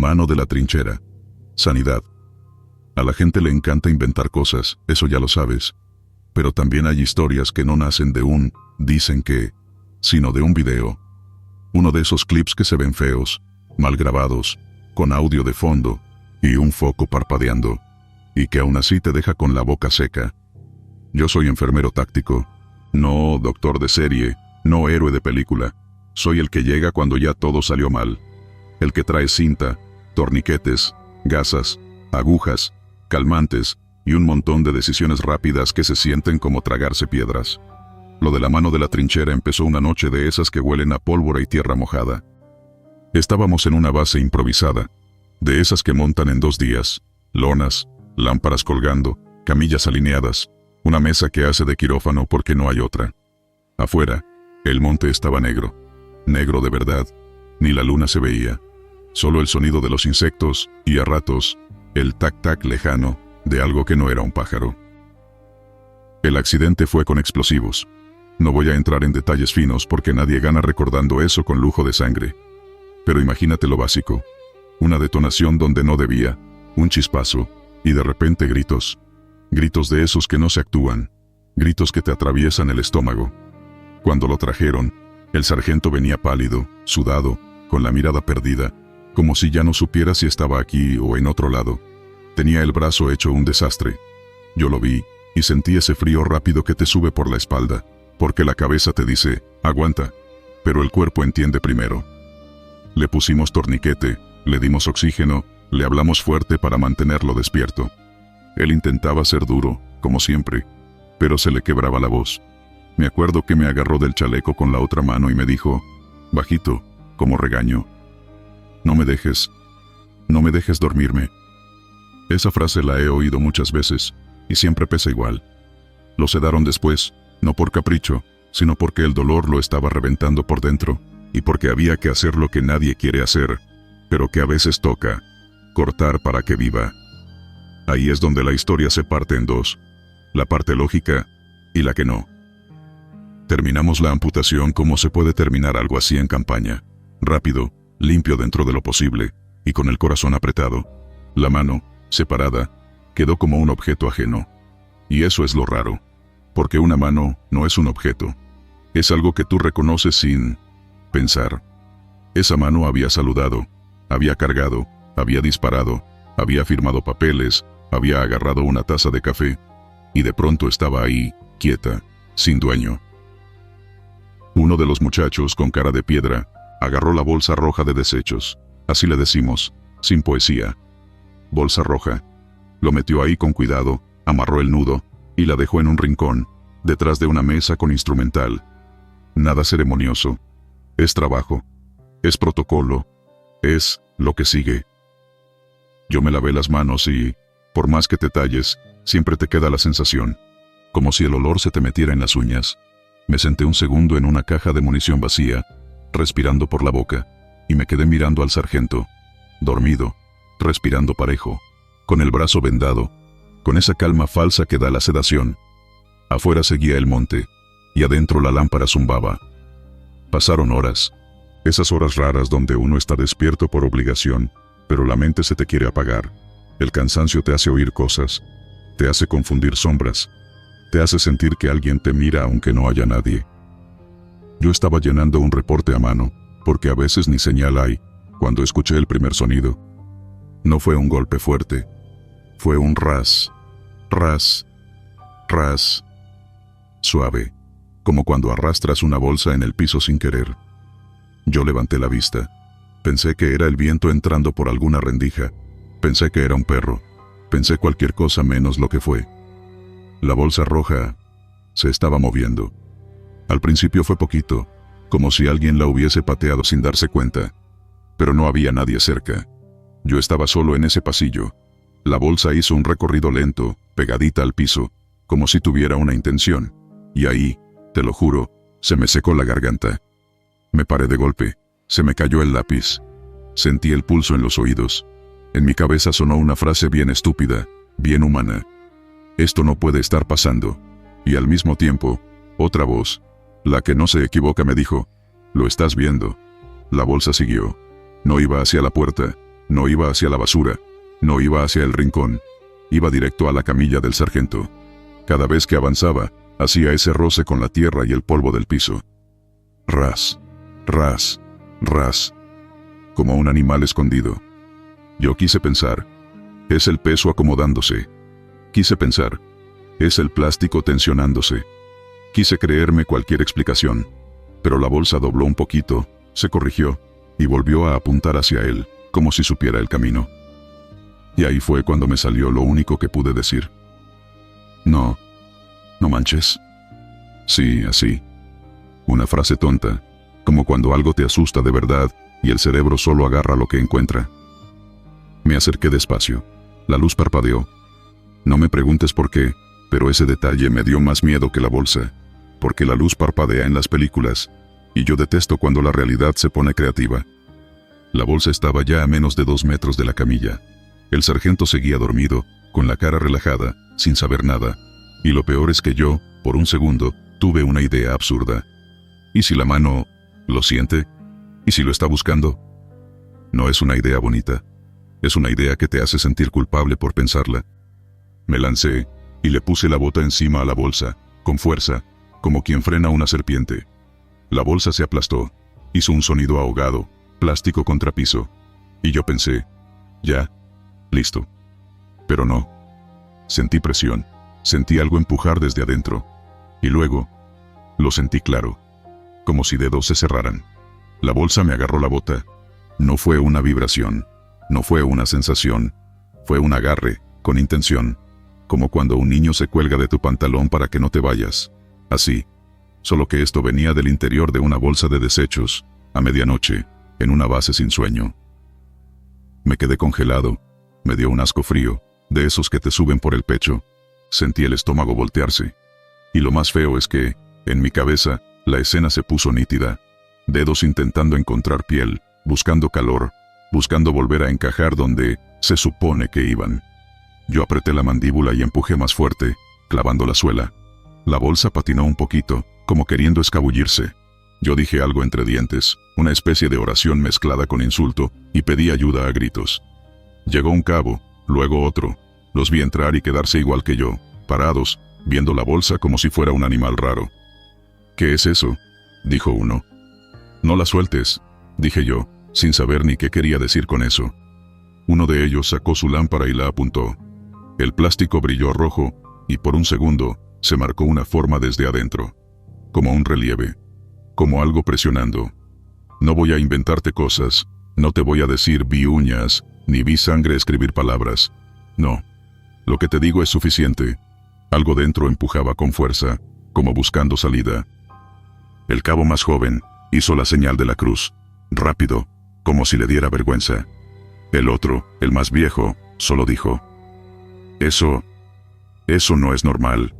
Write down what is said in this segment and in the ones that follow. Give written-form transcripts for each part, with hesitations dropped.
Mano de la trinchera. Sanidad. A la gente le encanta inventar cosas, eso ya lo sabes. Pero también hay historias que no nacen de dicen que, sino de un video. Uno de esos clips que se ven feos, mal grabados, con audio de fondo, y un foco parpadeando, y que aún así te deja con la boca seca. Yo soy enfermero táctico, no doctor de serie, no héroe de película. Soy el que llega cuando ya todo salió mal. El que trae cinta, torniquetes, gasas, agujas, calmantes y un montón de decisiones rápidas que se sienten como tragarse piedras. Lo de la mano de la trinchera empezó una noche de esas que huelen a pólvora y tierra mojada. Estábamos en una base improvisada, de esas que montan en 2 días, lonas, lámparas colgando, camillas alineadas, una mesa que hace de quirófano porque no hay otra. Afuera, el monte estaba negro, negro de verdad, ni la luna se veía, solo el sonido de los insectos y a ratos, el tac-tac lejano de algo que no era un pájaro. El accidente fue con explosivos. No voy a entrar en detalles finos porque nadie gana recordando eso con lujo de sangre. Pero imagínate lo básico. Una detonación donde no debía, un chispazo, y de repente gritos. Gritos de esos que no se actúan, gritos que te atraviesan el estómago. Cuando lo trajeron, el sargento venía pálido, sudado, con la mirada perdida, como si ya no supiera si estaba aquí o en otro lado. Tenía el brazo hecho un desastre. Yo lo vi, y sentí ese frío rápido que te sube por la espalda, porque la cabeza te dice, aguanta, pero el cuerpo entiende primero. Le pusimos torniquete, le dimos oxígeno, le hablamos fuerte para mantenerlo despierto. Él intentaba ser duro, como siempre, pero se le quebraba la voz. Me acuerdo que me agarró del chaleco con la otra mano y me dijo, bajito, como regaño, no me dejes dormirme. Esa frase la he oído muchas veces, y siempre pesa igual. Lo sedaron después, no por capricho, sino porque el dolor lo estaba reventando por dentro, y porque había que hacer lo que nadie quiere hacer, pero que a veces toca, cortar para que viva. Ahí es donde la historia se parte en 2, la parte lógica y la que no. Terminamos la amputación como se puede terminar algo así en campaña, rápido, limpio dentro de lo posible, y con el corazón apretado. La mano, separada, quedó como un objeto ajeno. Y eso es lo raro, porque una mano no es un objeto. Es algo que tú reconoces sin pensar. Esa mano había saludado, había cargado, había disparado, había firmado papeles, había agarrado una taza de café, y de pronto estaba ahí, quieta, sin dueño. Uno de los muchachos con cara de piedra agarró la bolsa roja de desechos, así le decimos, sin poesía. Bolsa roja. Lo metió ahí con cuidado, amarró el nudo, y la dejó en un rincón, detrás de una mesa con instrumental. Nada ceremonioso. Es trabajo. Es protocolo. Es lo que sigue. Yo me lavé las manos y, por más que te talles, siempre te queda la sensación, como si el olor se te metiera en las uñas. Me senté un segundo en una caja de munición vacía, respirando por la boca, y me quedé mirando al sargento, dormido, respirando parejo, con el brazo vendado, con esa calma falsa que da la sedación. Afuera seguía el monte, y adentro la lámpara zumbaba. Pasaron horas, esas horas raras donde uno está despierto por obligación, pero la mente se te quiere apagar. El cansancio te hace oír cosas, te hace confundir sombras, te hace sentir que alguien te mira aunque no haya nadie. Yo estaba llenando un reporte a mano, porque a veces ni señal hay, cuando escuché el primer sonido. No fue un golpe fuerte, fue un ras, ras, ras, suave, como cuando arrastras una bolsa en el piso sin querer. Yo levanté la vista. Pensé que era el viento entrando por alguna rendija. Pensé que era un perro. Pensé cualquier cosa menos lo que fue. La bolsa roja se estaba moviendo. Al principio fue poquito, como si alguien la hubiese pateado sin darse cuenta. Pero no había nadie cerca. Yo estaba solo en ese pasillo. La bolsa hizo un recorrido lento, pegadita al piso, como si tuviera una intención. Y ahí, te lo juro, se me secó la garganta. Me paré de golpe. Se me cayó el lápiz. Sentí el pulso en los oídos. En mi cabeza sonó una frase bien estúpida, bien humana. Esto no puede estar pasando. Y al mismo tiempo, otra voz, la que no se equivoca, me dijo, «Lo estás viendo». La bolsa siguió. No iba hacia la puerta, No iba hacia la basura, no iba hacia el rincón, iba directo a la camilla del sargento. Cada vez que avanzaba, hacía ese roce con la tierra y el polvo del piso. Ras, ras, ras, como un animal escondido. Yo quise pensar, es el peso acomodándose. Quise pensar, es el plástico tensionándose. Quise creerme cualquier explicación, pero la bolsa dobló un poquito, se corrigió, y volvió a apuntar hacia él, como si supiera el camino. Y ahí fue cuando me salió lo único que pude decir. No, no manches. Sí, así. Una frase tonta, como cuando algo te asusta de verdad, y el cerebro solo agarra lo que encuentra. Me acerqué despacio. La luz parpadeó. No me preguntes por qué, pero ese detalle me dio más miedo que la bolsa, porque la luz parpadea en las películas, y yo detesto cuando la realidad se pone creativa. La bolsa estaba ya a menos de 2 metros de la camilla. El sargento seguía dormido, con la cara relajada, sin saber nada, y lo peor es que yo, por un segundo, tuve una idea absurda. ¿Y si la mano lo siente? ¿Y si lo está buscando? No es una idea bonita. Es una idea que te hace sentir culpable por pensarla. Me lancé, y le puse la bota encima a la bolsa, con fuerza, como quien frena una serpiente. La bolsa se aplastó, hizo un sonido ahogado, plástico contra piso, y yo pensé, ya, listo. Pero no. Sentí presión, sentí algo empujar desde adentro, y luego, lo sentí claro, como si dedos se cerraran. La bolsa me agarró la bota. No fue una vibración, no fue una sensación, fue un agarre, con intención, como cuando un niño se cuelga de tu pantalón para que no te vayas. Así, solo que esto venía del interior de una bolsa de desechos, a medianoche, en una base sin sueño. Me quedé congelado, me dio un asco frío, de esos que te suben por el pecho. Sentí el estómago voltearse. Y lo más feo es que, en mi cabeza, la escena se puso nítida. Dedos intentando encontrar piel, buscando calor, buscando volver a encajar donde se supone que iban. Yo apreté la mandíbula y empujé más fuerte, clavando la suela. La bolsa patinó un poquito, como queriendo escabullirse. Yo dije algo entre dientes, una especie de oración mezclada con insulto, y pedí ayuda a gritos. Llegó un cabo, luego otro. Los vi entrar y quedarse igual que yo, parados, viendo la bolsa como si fuera un animal raro. ¿Qué es eso?, dijo uno. No la sueltes, dije yo, sin saber ni qué quería decir con eso. Uno de ellos sacó su lámpara y la apuntó. El plástico brilló rojo, y por un segundo, se marcó una forma desde adentro. Como un relieve. Como algo presionando. No voy a inventarte cosas, no te voy a decir vi uñas, ni vi sangre escribir palabras. No. Lo que te digo es suficiente. Algo dentro empujaba con fuerza, como buscando salida. El cabo más joven hizo la señal de la cruz, rápido, como si le diera vergüenza. El otro, el más viejo, solo dijo: Eso no es normal.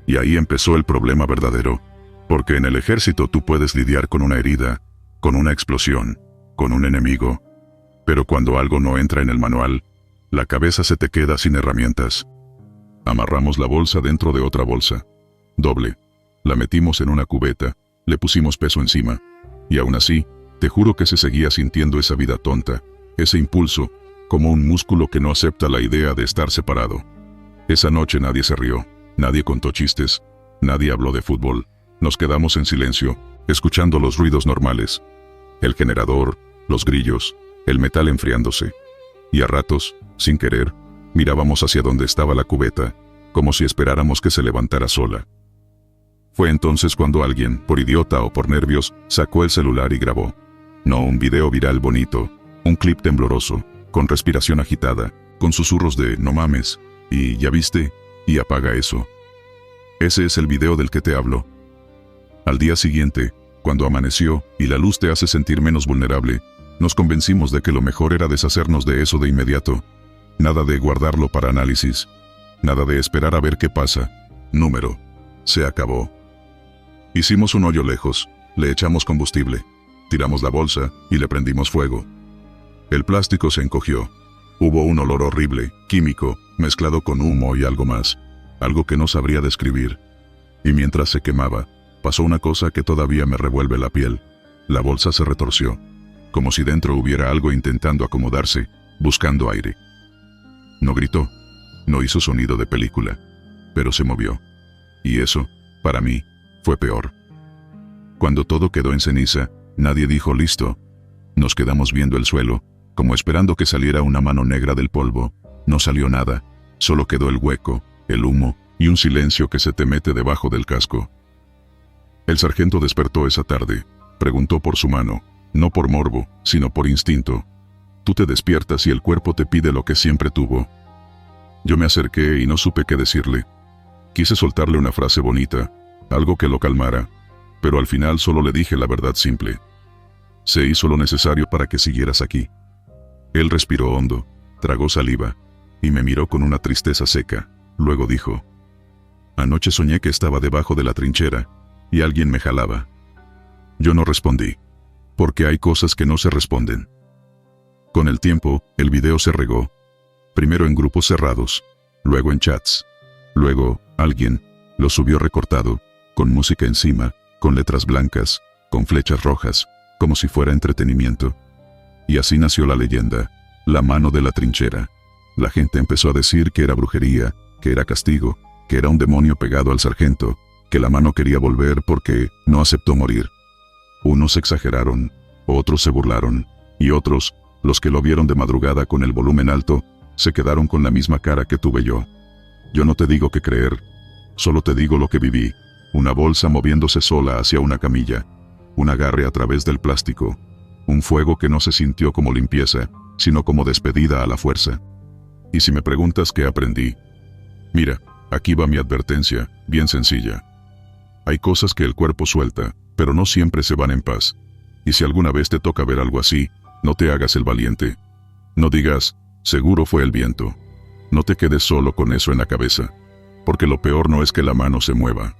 Y ahí empezó el problema verdadero, porque en el ejército tú puedes lidiar con una herida, con una explosión, con un enemigo, pero cuando algo no entra en el manual, la cabeza se te queda sin herramientas. Amarramos la bolsa dentro de otra bolsa, doble, la metimos en una cubeta, le pusimos peso encima, y aún así, te juro que se seguía sintiendo esa vida tonta, ese impulso, como un músculo que no acepta la idea de estar separado. Esa noche nadie se rió, nadie contó chistes, nadie habló de fútbol. Nos quedamos en silencio, escuchando los ruidos normales. El generador, los grillos, el metal enfriándose. Y a ratos, sin querer, mirábamos hacia donde estaba la cubeta, como si esperáramos que se levantara sola. Fue entonces cuando alguien, por idiota o por nervios, sacó el celular y grabó. No un video viral bonito, un clip tembloroso, con respiración agitada, con susurros de «no mames», y «ya viste», y «apaga eso». Ese es el video del que te hablo. Al día siguiente, cuando amaneció y la luz te hace sentir menos vulnerable, nos convencimos de que lo mejor era deshacernos de eso de inmediato. Nada de guardarlo para análisis. Nada de esperar a ver qué pasa. Número. Se acabó. Hicimos un hoyo lejos, le echamos combustible, tiramos la bolsa y le prendimos fuego. El plástico se encogió. Hubo un olor horrible, químico, mezclado con humo y algo más. Algo que no sabría describir. Y mientras se quemaba, pasó una cosa que todavía me revuelve la piel. La bolsa se retorció. como si dentro hubiera algo intentando acomodarse, buscando aire. No gritó, no hizo sonido de película, pero se movió. Y eso, para mí, fue peor. Cuando todo quedó en ceniza, nadie dijo listo. Nos quedamos viendo el suelo, como esperando que saliera una mano negra del polvo. No salió nada, solo quedó el hueco, el humo, y un silencio que se te mete debajo del casco. El sargento despertó esa tarde, preguntó por su mano, no por morbo, sino por instinto. Tú te despiertas y el cuerpo te pide lo que siempre tuvo. Yo me acerqué y no supe qué decirle. Quise soltarle una frase bonita, algo que lo calmara, pero al final solo le dije la verdad simple. Se hizo lo necesario para que siguieras aquí. Él respiró hondo, tragó saliva, y me miró con una tristeza seca. Luego dijo: anoche soñé que estaba debajo de la trinchera, y alguien me jalaba. Yo no respondí, porque hay cosas que no se responden. Con el tiempo, el video se regó. Primero en grupos cerrados, luego en chats. Luego, alguien lo subió recortado, con música encima, con letras blancas, con flechas rojas, como si fuera entretenimiento. Y así nació la leyenda, la mano de la trinchera. La gente empezó a decir que era brujería, que era castigo, que era un demonio pegado al sargento, que la mano quería volver porque no aceptó morir. Unos exageraron, otros se burlaron, y otros, los que lo vieron de madrugada con el volumen alto, se quedaron con la misma cara que tuve yo. Yo no te digo qué creer, solo te digo lo que viví. Una bolsa moviéndose sola hacia una camilla, un agarre a través del plástico, un fuego que no se sintió como limpieza, sino como despedida a la fuerza. Y si me preguntas qué aprendí, mira, aquí va mi advertencia, bien sencilla. Hay cosas que el cuerpo suelta, pero no siempre se van en paz. Y si alguna vez te toca ver algo así, no te hagas el valiente. No digas, seguro fue el viento. No te quedes solo con eso en la cabeza, porque lo peor no es que la mano se mueva.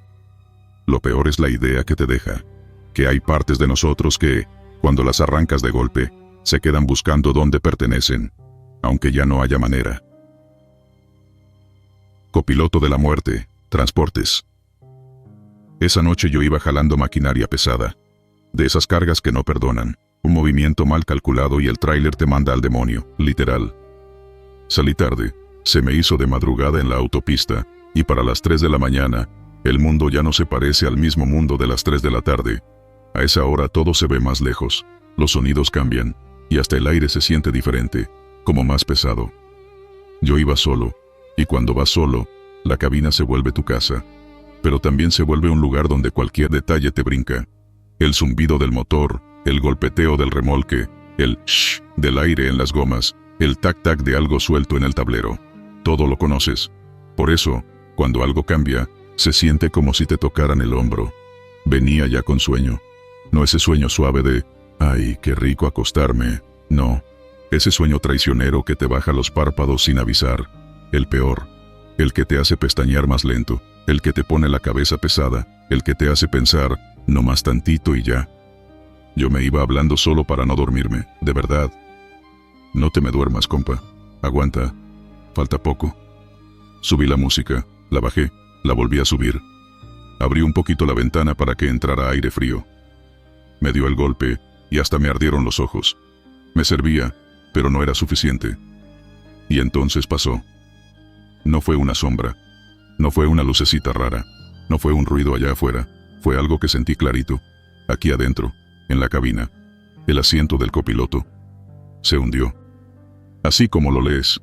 Lo peor es la idea que te deja, que hay partes de nosotros que, cuando las arrancas de golpe, se quedan buscando dónde pertenecen, aunque ya no haya manera. Copiloto de la muerte, transportes. Esa noche yo iba jalando maquinaria pesada, de esas cargas que no perdonan, un movimiento mal calculado y el tráiler te manda al demonio, literal. Salí tarde, se me hizo de madrugada en la autopista, y para las 3 de la mañana, el mundo ya no se parece al mismo mundo de las 3 de la tarde. A esa hora todo se ve más lejos, los sonidos cambian, y hasta el aire se siente diferente, como más pesado. Yo iba solo, y cuando vas solo, la cabina se vuelve tu casa, pero también se vuelve un lugar donde cualquier detalle te brinca. El zumbido del motor, el golpeteo del remolque, el shh del aire en las gomas, el tac-tac de algo suelto en el tablero. Todo lo conoces. Por eso, cuando algo cambia, se siente como si te tocaran el hombro. Venía ya con sueño. No ese sueño suave de, ay, qué rico acostarme. No, ese sueño traicionero que te baja los párpados sin avisar. El peor. El que te hace pestañear más lento. El que te pone la cabeza pesada. El que te hace pensar, no más tantito y ya. Yo me iba hablando solo para no dormirme, de verdad. No te me duermas, compa. Aguanta. Falta poco. Subí la música, la bajé, la volví a subir. Abrí un poquito la ventana para que entrara aire frío. Me dio el golpe, y hasta me ardieron los ojos. Me servía, pero no era suficiente. Y entonces pasó. No fue una sombra. No fue una lucecita rara. No fue un ruido allá afuera. Fue algo que sentí clarito. Aquí adentro, en la cabina. El asiento del copiloto. Se hundió. Así como lo lees.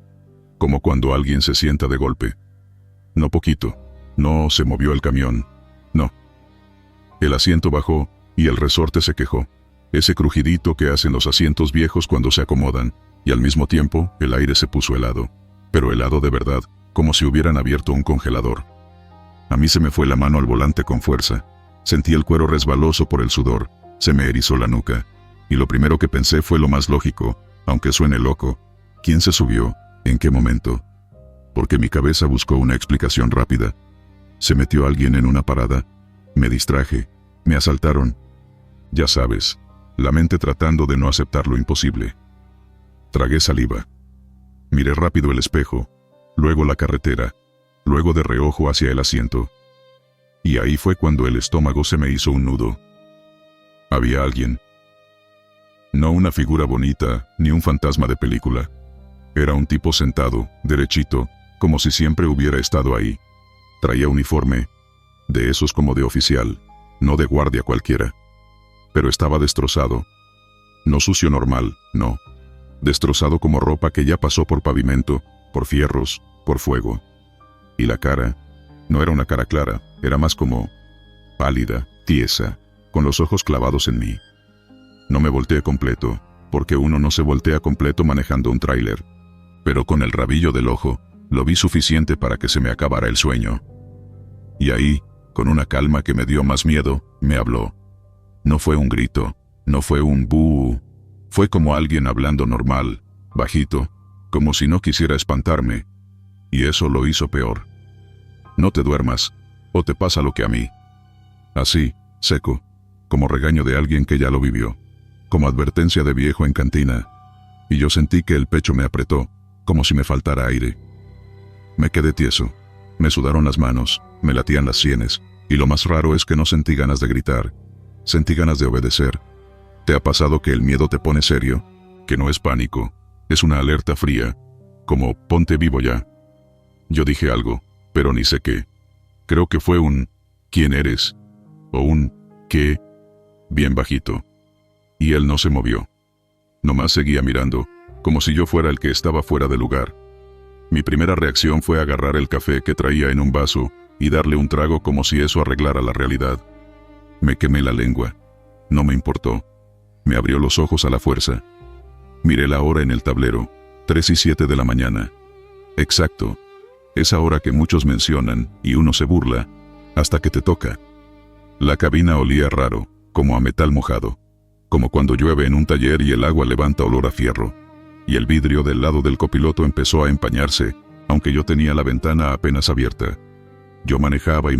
Como cuando alguien se sienta de golpe. No poquito. No se movió el camión. No. El asiento bajó, y el resorte se quejó. Ese crujidito que hacen los asientos viejos cuando se acomodan, y al mismo tiempo, el aire se puso helado. Pero helado de verdad, como si hubieran abierto un congelador. A mí se me fue la mano al volante con fuerza. Sentí el cuero resbaloso por el sudor, se me erizó la nuca, y lo primero que pensé fue lo más lógico, aunque suene loco. ¿Quién se subió? ¿En qué momento? Porque mi cabeza buscó una explicación rápida. ¿Se metió alguien en una parada? Me distraje. Me asaltaron. Ya sabes, la mente tratando de no aceptar lo imposible. Tragué saliva. Miré rápido el espejo, luego la carretera, luego de reojo hacia el asiento. Y ahí fue cuando el estómago se me hizo un nudo. Había alguien. No una figura bonita, ni un fantasma de película. Era un tipo sentado, derechito, como si siempre hubiera estado ahí. Traía uniforme, de esos como de oficial, no de guardia cualquiera. Pero estaba destrozado. No sucio normal, no. Destrozado como ropa que ya pasó por pavimento, por fierros, por fuego. Y la cara, no era una cara clara, era más como pálida, tiesa, con los ojos clavados en mí. No me volteé completo, porque uno no se voltea completo manejando un tráiler. Pero con el rabillo del ojo, lo vi suficiente para que se me acabara el sueño. Y ahí, con una calma que me dio más miedo, me habló. No fue un grito, no fue un buh, fue como alguien hablando normal, bajito, como si no quisiera espantarme. Y eso lo hizo peor. No te duermas, o te pasa lo que a mí. Así, seco, como regaño de alguien que ya lo vivió, como advertencia de viejo en cantina. Y yo sentí que el pecho me apretó, como si me faltara aire. Me quedé tieso, me sudaron las manos, me latían las sienes, y lo más raro es que no sentí ganas de gritar, sentí ganas de obedecer. ¿Te ha pasado que el miedo te pone serio? Que no es pánico, es una alerta fría, como ponte vivo ya. Yo dije algo, pero ni sé qué. Creo que fue un ¿quién eres? O un ¿qué? Bien bajito. Y él no se movió. Nomás seguía mirando, como si yo fuera el que estaba fuera de lugar. Mi primera reacción fue agarrar el café que traía en un vaso y darle un trago como si eso arreglara la realidad. Me quemé la lengua. No me importó. Me abrió los ojos a la fuerza. Miré la hora en el tablero, 3:07 de la mañana. Exacto. Esa hora que muchos mencionan y uno se burla, hasta que te toca. La cabina olía raro, como a metal mojado, como cuando llueve en un taller y el agua levanta olor a fierro. Y el vidrio del lado del copiloto empezó a empañarse, aunque yo tenía la ventana apenas abierta. Yo manejaba,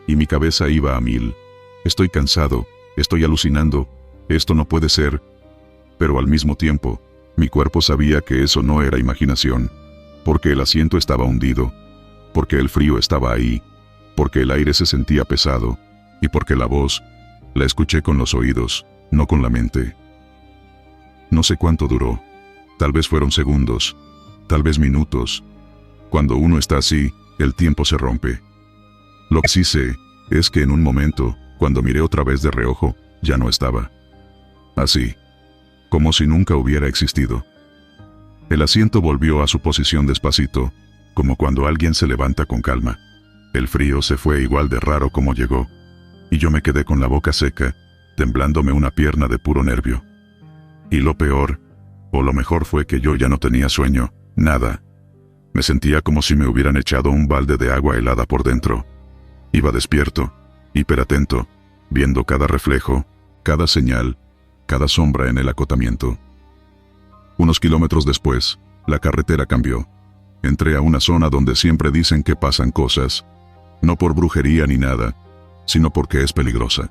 y mi cabeza iba a 1000. Estoy cansado, estoy alucinando, esto no puede ser. Pero al mismo tiempo, mi cuerpo sabía que eso no era imaginación, porque el asiento estaba hundido, porque el frío estaba ahí, porque el aire se sentía pesado, y porque la voz, la escuché con los oídos, no con la mente. No sé cuánto duró. Tal vez fueron segundos, tal vez minutos. Cuando uno está así, el tiempo se rompe. Lo que sí sé, es que en un momento, cuando miré otra vez de reojo, ya no estaba. Así, como si nunca hubiera existido. El asiento volvió a su posición despacito, como cuando alguien se levanta con calma. El frío se fue igual de raro como llegó, y yo me quedé con la boca seca, temblándome una pierna de puro nervio. Y lo peor, o lo mejor fue que yo ya no tenía sueño, nada. Me sentía como si me hubieran echado un balde de agua helada por dentro. Iba despierto, hiperatento, viendo cada reflejo, cada señal, cada sombra en el acotamiento. Unos kilómetros después, la carretera cambió. Entré a una zona donde siempre dicen que pasan cosas, no por brujería ni nada, sino porque es peligrosa.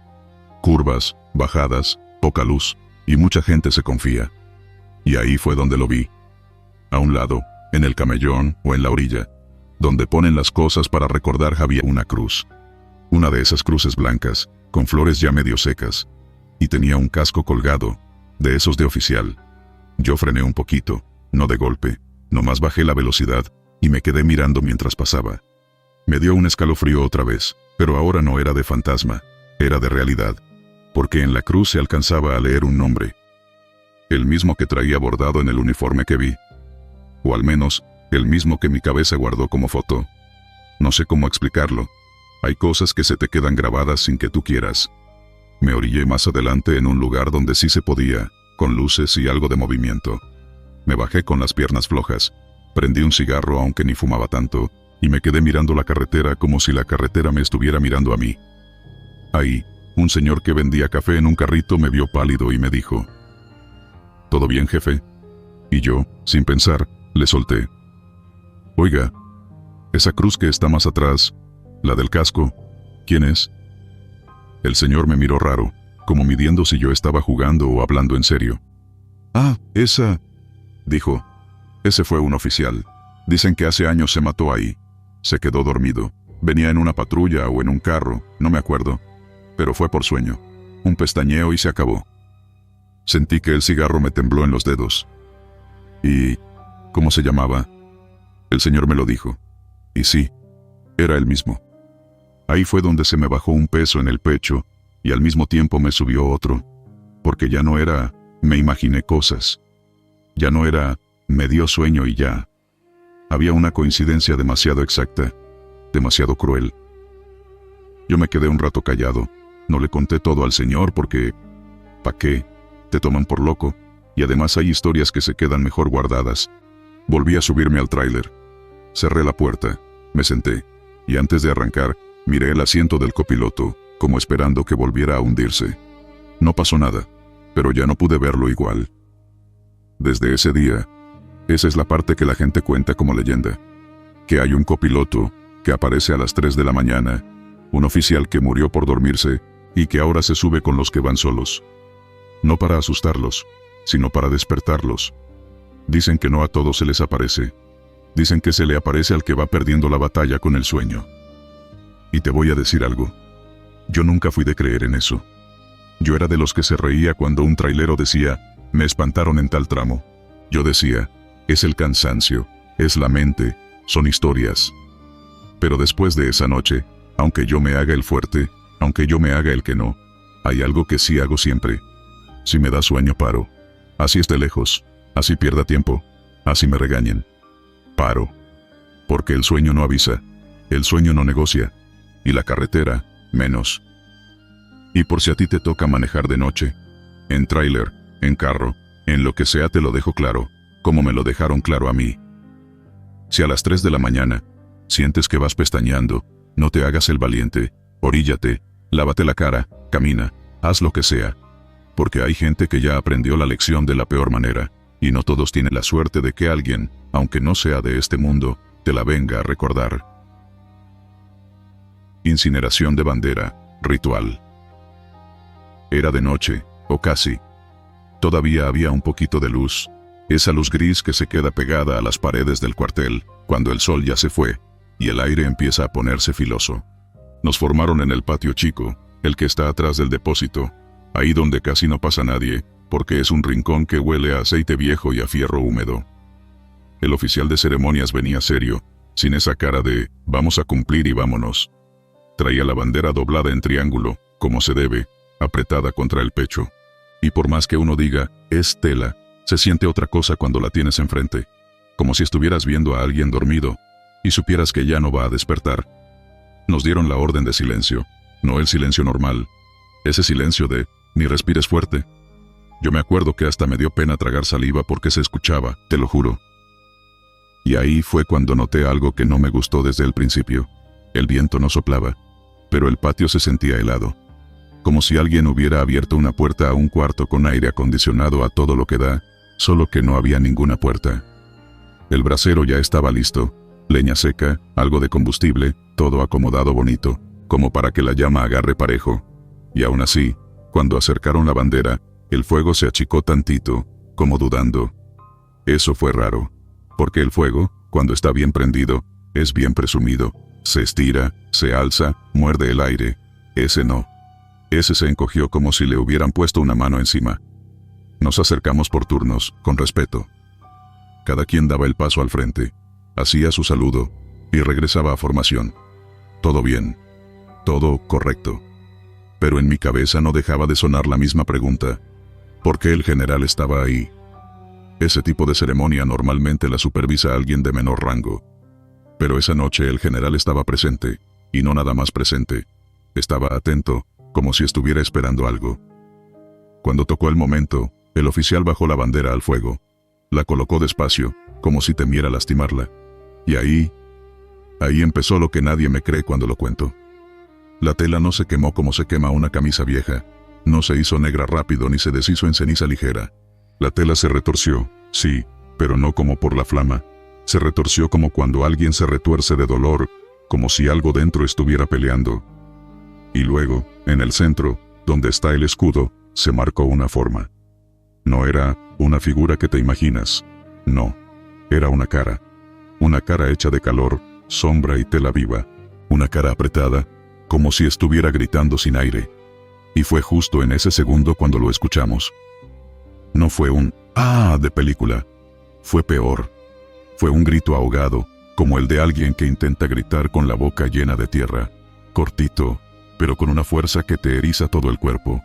Curvas, bajadas, poca luz, y mucha gente se confía. Y ahí fue donde lo vi. A un lado, en el camellón o en la orilla, donde ponen las cosas para recordar, había una cruz. Una de esas cruces blancas, con flores ya medio secas. Y tenía un casco colgado, de esos de oficial. Yo frené un poquito, no de golpe, nomás bajé la velocidad, y me quedé mirando mientras pasaba. Me dio un escalofrío otra vez, pero ahora no era de fantasma, era de realidad, porque en la cruz se alcanzaba a leer un nombre. El mismo que traía bordado en el uniforme que vi. O al menos, el mismo que mi cabeza guardó como foto. No sé cómo explicarlo. Hay cosas que se te quedan grabadas sin que tú quieras. Me orillé más adelante en un lugar donde sí se podía, con luces y algo de movimiento. Me bajé con las piernas flojas, prendí un cigarro aunque ni fumaba tanto, y me quedé mirando la carretera como si la carretera me estuviera mirando a mí. Ahí, un señor que vendía café en un carrito me vio pálido y me dijo: ¿Todo bien, jefe? Y yo, sin pensar, le solté: Oiga, esa cruz que está más atrás, la del casco, ¿quién es? El señor me miró raro, como midiendo si yo estaba jugando o hablando en serio. Ah, esa, dijo. Ese fue un oficial. Dicen que hace años se mató ahí. Se quedó dormido. Venía en una patrulla o en un carro, no me acuerdo. Pero fue por sueño. Un pestañeo y se acabó. Sentí que el cigarro me tembló en los dedos. ¿Y cómo se llamaba? El señor me lo dijo. Y sí, era el mismo. Ahí fue donde se me bajó un peso en el pecho y al mismo tiempo me subió otro. Porque ya no era, me imaginé cosas. Ya no era, me dio sueño y ya. Había una coincidencia demasiado exacta, demasiado cruel. Yo me quedé un rato callado. No le conté todo al señor porque... ¿pa' qué? Te toman por loco, y además hay historias que se quedan mejor guardadas. Volví a subirme al tráiler. Cerré la puerta, me senté, y antes de arrancar, miré el asiento del copiloto, como esperando que volviera a hundirse. No pasó nada, pero ya no pude verlo igual. Desde ese día, esa es la parte que la gente cuenta como leyenda. Que hay un copiloto que aparece a las 3 de la mañana, un oficial que murió por dormirse, y que ahora se sube con los que van solos. No para asustarlos, sino para despertarlos. Dicen que no a todos se les aparece. Dicen que se le aparece al que va perdiendo la batalla con el sueño. Y te voy a decir algo. Yo nunca fui de creer en eso. Yo era de los que se reía cuando un trailero decía, me espantaron en tal tramo. Yo decía, es el cansancio, es la mente, son historias. Pero después de esa noche, aunque yo me haga el fuerte, aunque yo me haga el que no, hay algo que sí hago siempre. Si me da sueño, paro. Así esté lejos, así pierda tiempo, así me regañen. Paro. Porque el sueño no avisa, el sueño no negocia, y la carretera, menos. Y por si a ti te toca manejar de noche, en tráiler, en carro, en lo que sea te lo dejo claro, como me lo dejaron claro a mí. Si a las 3 de la mañana sientes que vas pestañeando, no te hagas el valiente, oríllate, lávate la cara, camina, haz lo que sea. Porque hay gente que ya aprendió la lección de la peor manera, y no todos tienen la suerte de que alguien, aunque no sea de este mundo, te la venga a recordar. Incineración de bandera, ritual. Era de noche, o casi. Todavía había un poquito de luz, esa luz gris que se queda pegada a las paredes del cuartel, cuando el sol ya se fue, y el aire empieza a ponerse filoso. Nos formaron en el patio chico, el que está atrás del depósito, ahí donde casi no pasa nadie, porque es un rincón que huele a aceite viejo y a fierro húmedo. El oficial de ceremonias venía serio, sin esa cara de, vamos a cumplir y vámonos. Traía la bandera doblada en triángulo, como se debe, apretada contra el pecho. Y por más que uno diga, es tela, se siente otra cosa cuando la tienes enfrente. Como si estuvieras viendo a alguien dormido, y supieras que ya no va a despertar. Nos dieron la orden de silencio, no el silencio normal. Ese silencio de, ni respires fuerte. Yo me acuerdo que hasta me dio pena tragar saliva porque se escuchaba, te lo juro. Y ahí fue cuando noté algo que no me gustó desde el principio. El viento no soplaba, pero el patio se sentía helado. Como si alguien hubiera abierto una puerta a un cuarto con aire acondicionado a todo lo que da, solo que no había ninguna puerta. El brasero ya estaba listo, leña seca, algo de combustible, todo acomodado bonito, como para que la llama agarre parejo. Y aún así, cuando acercaron la bandera, el fuego se achicó tantito, como dudando. Eso fue raro, porque el fuego, cuando está bien prendido, es bien presumido, se estira, se alza, muerde el aire. Ese no. Ese se encogió como si le hubieran puesto una mano encima. Nos acercamos por turnos, con respeto. Cada quien daba el paso al frente, hacía su saludo, y regresaba a formación. Todo bien. Todo correcto. Pero en mi cabeza no dejaba de sonar la misma pregunta. ¿Por qué el general estaba ahí? Ese tipo de ceremonia normalmente la supervisa alguien de menor rango. Pero esa noche el general estaba presente, y no nada más presente. Estaba atento, como si estuviera esperando algo. Cuando tocó el momento, el oficial bajó la bandera al fuego. La colocó despacio, como si temiera lastimarla. Y ahí empezó lo que nadie me cree cuando lo cuento. La tela no se quemó como se quema una camisa vieja. No se hizo negra rápido ni se deshizo en ceniza ligera. La tela se retorció, sí, pero no como por la flama. Se retorció como cuando alguien se retuerce de dolor, como si algo dentro estuviera peleando. Y luego, en el centro, donde está el escudo, se marcó una forma. No era una figura que te imaginas. No. Era una cara. Una cara hecha de calor, sombra y tela viva. Una cara apretada, como si estuviera gritando sin aire. Y fue justo en ese segundo cuando lo escuchamos. No fue un ¡ah! De película. Fue peor. Fue un grito ahogado, como el de alguien que intenta gritar con la boca llena de tierra. Cortito, pero con una fuerza que te eriza todo el cuerpo.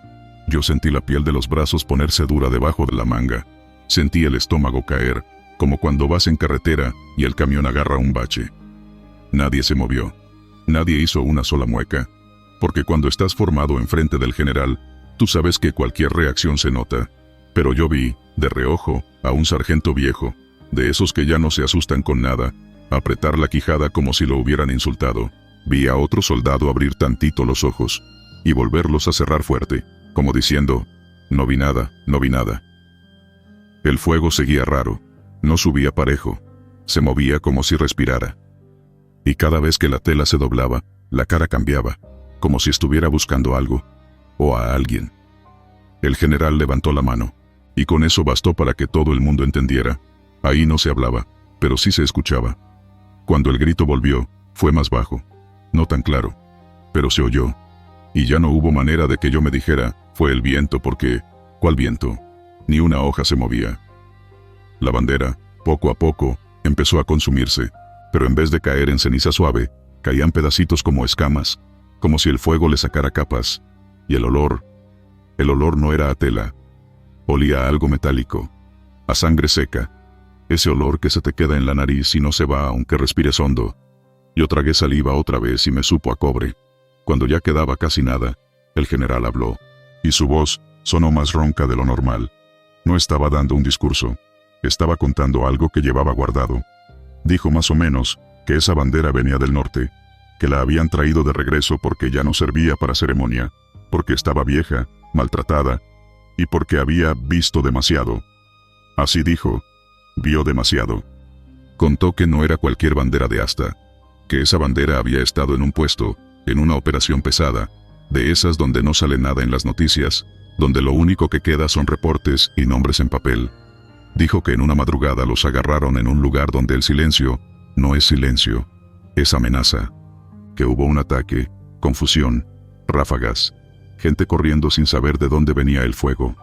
Yo sentí la piel de los brazos ponerse dura debajo de la manga. Sentí el estómago caer, como cuando vas en carretera y el camión agarra un bache. Nadie se movió. Nadie hizo una sola mueca. Porque cuando estás formado enfrente del general, tú sabes que cualquier reacción se nota. Pero yo vi, de reojo, a un sargento viejo, de esos que ya no se asustan con nada, apretar la quijada como si lo hubieran insultado. Vi a otro soldado abrir tantito los ojos y volverlos a cerrar fuerte, como diciendo, no vi nada, no vi nada. El fuego seguía raro, no subía parejo, se movía como si respirara. Y cada vez que la tela se doblaba, la cara cambiaba, como si estuviera buscando algo, o a alguien. El general levantó la mano, y con eso bastó para que todo el mundo entendiera. Ahí no se hablaba, pero sí se escuchaba. Cuando el grito volvió, fue más bajo, no tan claro, pero se oyó. Y ya no hubo manera de que yo me dijera, fue el viento porque, ¿cuál viento? Ni una hoja se movía. La bandera, poco a poco, empezó a consumirse, pero en vez de caer en ceniza suave, caían pedacitos como escamas, como si el fuego le sacara capas. Y el olor no era a tela. Olía a algo metálico, a sangre seca. Ese olor que se te queda en la nariz y no se va aunque respires hondo. Yo tragué saliva otra vez y me supo a cobre. Cuando ya quedaba casi nada, el general habló, y su voz sonó más ronca de lo normal. No estaba dando un discurso, estaba contando algo que llevaba guardado. Dijo más o menos que esa bandera venía del norte, que la habían traído de regreso porque ya no servía para ceremonia, porque estaba vieja, maltratada, y porque había visto demasiado. Así dijo, vio demasiado. Contó que no era cualquier bandera de asta, que esa bandera había estado en un puesto, en una operación pesada, de esas donde no sale nada en las noticias, donde lo único que queda son reportes y nombres en papel. Dijo que en una madrugada los agarraron en un lugar donde el silencio no es silencio, es amenaza. Que hubo un ataque, confusión, ráfagas, gente corriendo sin saber de dónde venía el fuego.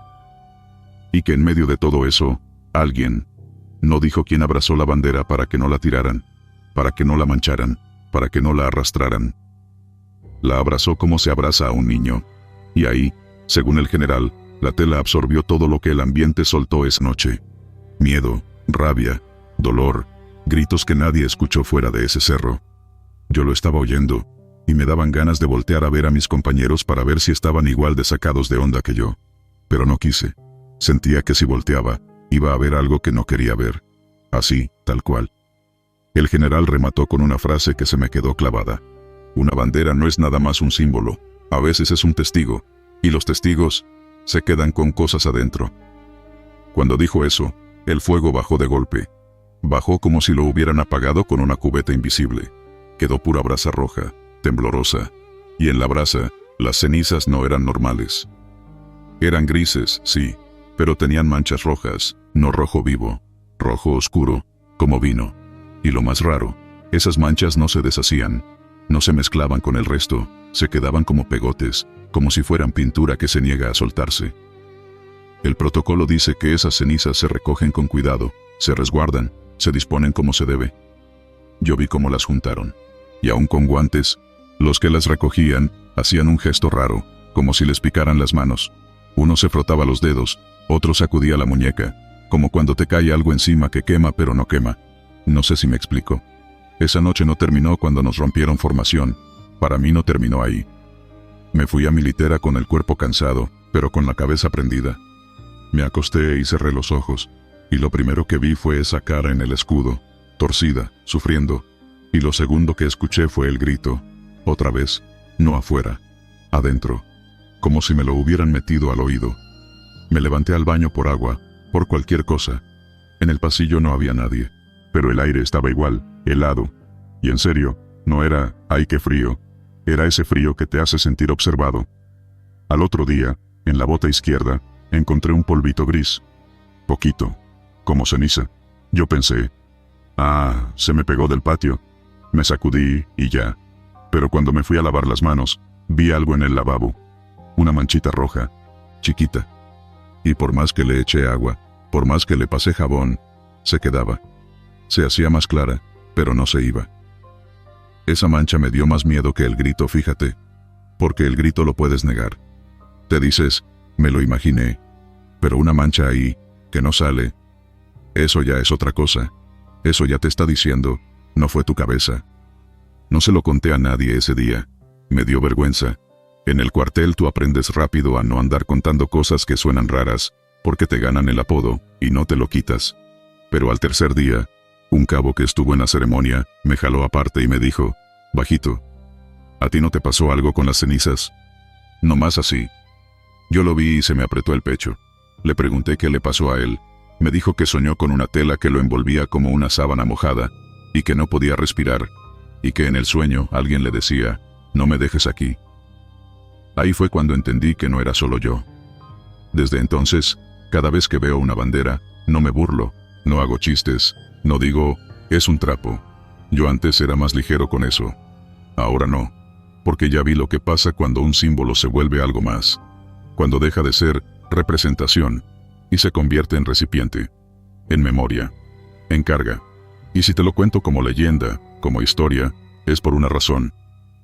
Y que en medio de todo eso, alguien, no dijo quién, abrazó la bandera para que no la tiraran, para que no la mancharan, para que no la arrastraran. La abrazó como se abraza a un niño. Y ahí, según el general, la tela absorbió todo lo que el ambiente soltó esa noche. Miedo, rabia, dolor, gritos que nadie escuchó fuera de ese cerro. Yo lo estaba oyendo, y me daban ganas de voltear a ver a mis compañeros para ver si estaban igual de sacados de onda que yo. Pero no quise. Sentía que si volteaba, iba a ver algo que no quería ver. Así, tal cual. El general remató con una frase que se me quedó clavada. Una bandera no es nada más un símbolo, a veces es un testigo, y los testigos se quedan con cosas adentro. Cuando dijo eso, el fuego bajó de golpe. Bajó como si lo hubieran apagado con una cubeta invisible. Quedó pura brasa roja, temblorosa, y en la brasa, las cenizas no eran normales. Eran grises, sí, pero tenían manchas rojas, no rojo vivo, rojo oscuro, como vino. Y lo más raro, esas manchas no se deshacían, no se mezclaban con el resto, se quedaban como pegotes, como si fueran pintura que se niega a soltarse. El protocolo dice que esas cenizas se recogen con cuidado, se resguardan, se disponen como se debe. Yo vi cómo las juntaron, y aún con guantes, los que las recogían hacían un gesto raro, como si les picaran las manos. Uno se frotaba los dedos, otro sacudía la muñeca, como cuando te cae algo encima que quema pero no quema. No sé si me explico. Esa noche no terminó cuando nos rompieron formación, para mí no terminó ahí. Me fui a mi litera con el cuerpo cansado, pero con la cabeza prendida. Me acosté y cerré los ojos, y lo primero que vi fue esa cara en el escudo, torcida, sufriendo, y lo segundo que escuché fue el grito, otra vez, no afuera, adentro, como si me lo hubieran metido al oído. Me levanté al baño por agua, por cualquier cosa. En el pasillo no había nadie, pero el aire estaba igual, helado, y en serio, no era, ¡ay qué frío! Era ese frío que te hace sentir observado. Al otro día, en la bota izquierda, encontré un polvito gris. Poquito, como ceniza. Yo pensé, se me pegó del patio. Me sacudí y ya. Pero cuando me fui a lavar las manos, vi algo en el lavabo. Una manchita roja, chiquita. y por más que le eché agua, por más que le pasé jabón, se quedaba. Se hacía más clara, pero no se iba. Esa mancha me dio más miedo que el grito, fíjate, porque el grito lo puedes negar. Te dices, me lo imaginé, pero una mancha ahí, que no sale, eso ya es otra cosa. Eso ya te está diciendo, no fue tu cabeza. No se lo conté a nadie ese día. Me dio vergüenza. En el cuartel tú aprendes rápido a no andar contando cosas que suenan raras, porque te ganan el apodo, y no te lo quitas. Pero al tercer día, un cabo que estuvo en la ceremonia, me jaló aparte y me dijo, bajito, ¿a ti no te pasó algo con las cenizas? No más así. Yo lo vi y se me apretó el pecho. Le pregunté qué le pasó a él. Me dijo que soñó con una tela que lo envolvía como una sábana mojada, y que no podía respirar, y que en el sueño alguien le decía, no me dejes aquí. Ahí fue cuando entendí que no era solo yo. Desde entonces, cada vez que veo una bandera, no me burlo, no hago chistes, no digo, es un trapo. Yo antes era más ligero con eso. Ahora no, porque ya vi lo que pasa cuando un símbolo se vuelve algo más. Cuando deja de ser representación y se convierte en recipiente, en memoria, en carga. Y si te lo cuento como leyenda, como historia, es por una razón,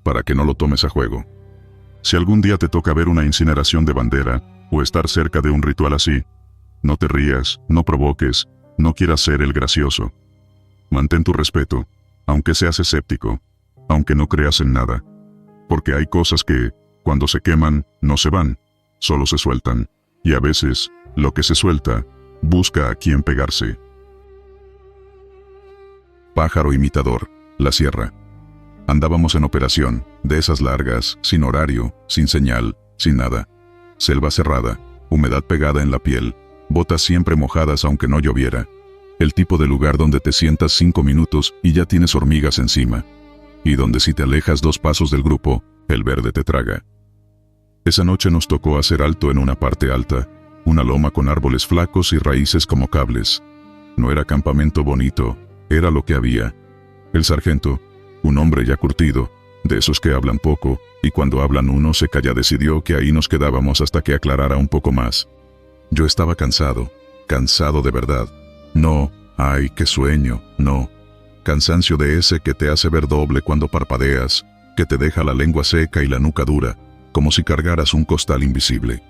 para que no lo tomes a juego. Si algún día te toca ver una incineración de bandera, o estar cerca de un ritual así, no te rías, no provoques, no quieras ser el gracioso. Mantén tu respeto, aunque seas escéptico, aunque no creas en nada. Porque hay cosas que, cuando se queman, no se van, solo se sueltan. Y a veces, lo que se suelta, busca a quien pegarse. Pájaro imitador, la sierra. Andábamos en operación, de esas largas, sin horario, sin señal, sin nada. Selva cerrada, humedad pegada en la piel, botas siempre mojadas aunque no lloviera. El tipo de lugar donde te sientas 5 minutos y ya tienes hormigas encima. Y donde si te alejas 2 pasos del grupo, el verde te traga. Esa noche nos tocó hacer alto en una parte alta, una loma con árboles flacos y raíces como cables. No era campamento bonito, era lo que había. El sargento, un hombre ya curtido, de esos que hablan poco, y cuando hablan uno se calla, decidió que ahí nos quedábamos hasta que aclarara un poco más. Yo estaba cansado, cansado de verdad. No, ay, qué sueño, no. Cansancio de ese que te hace ver doble cuando parpadeas, que te deja la lengua seca y la nuca dura, como si cargaras un costal invisible.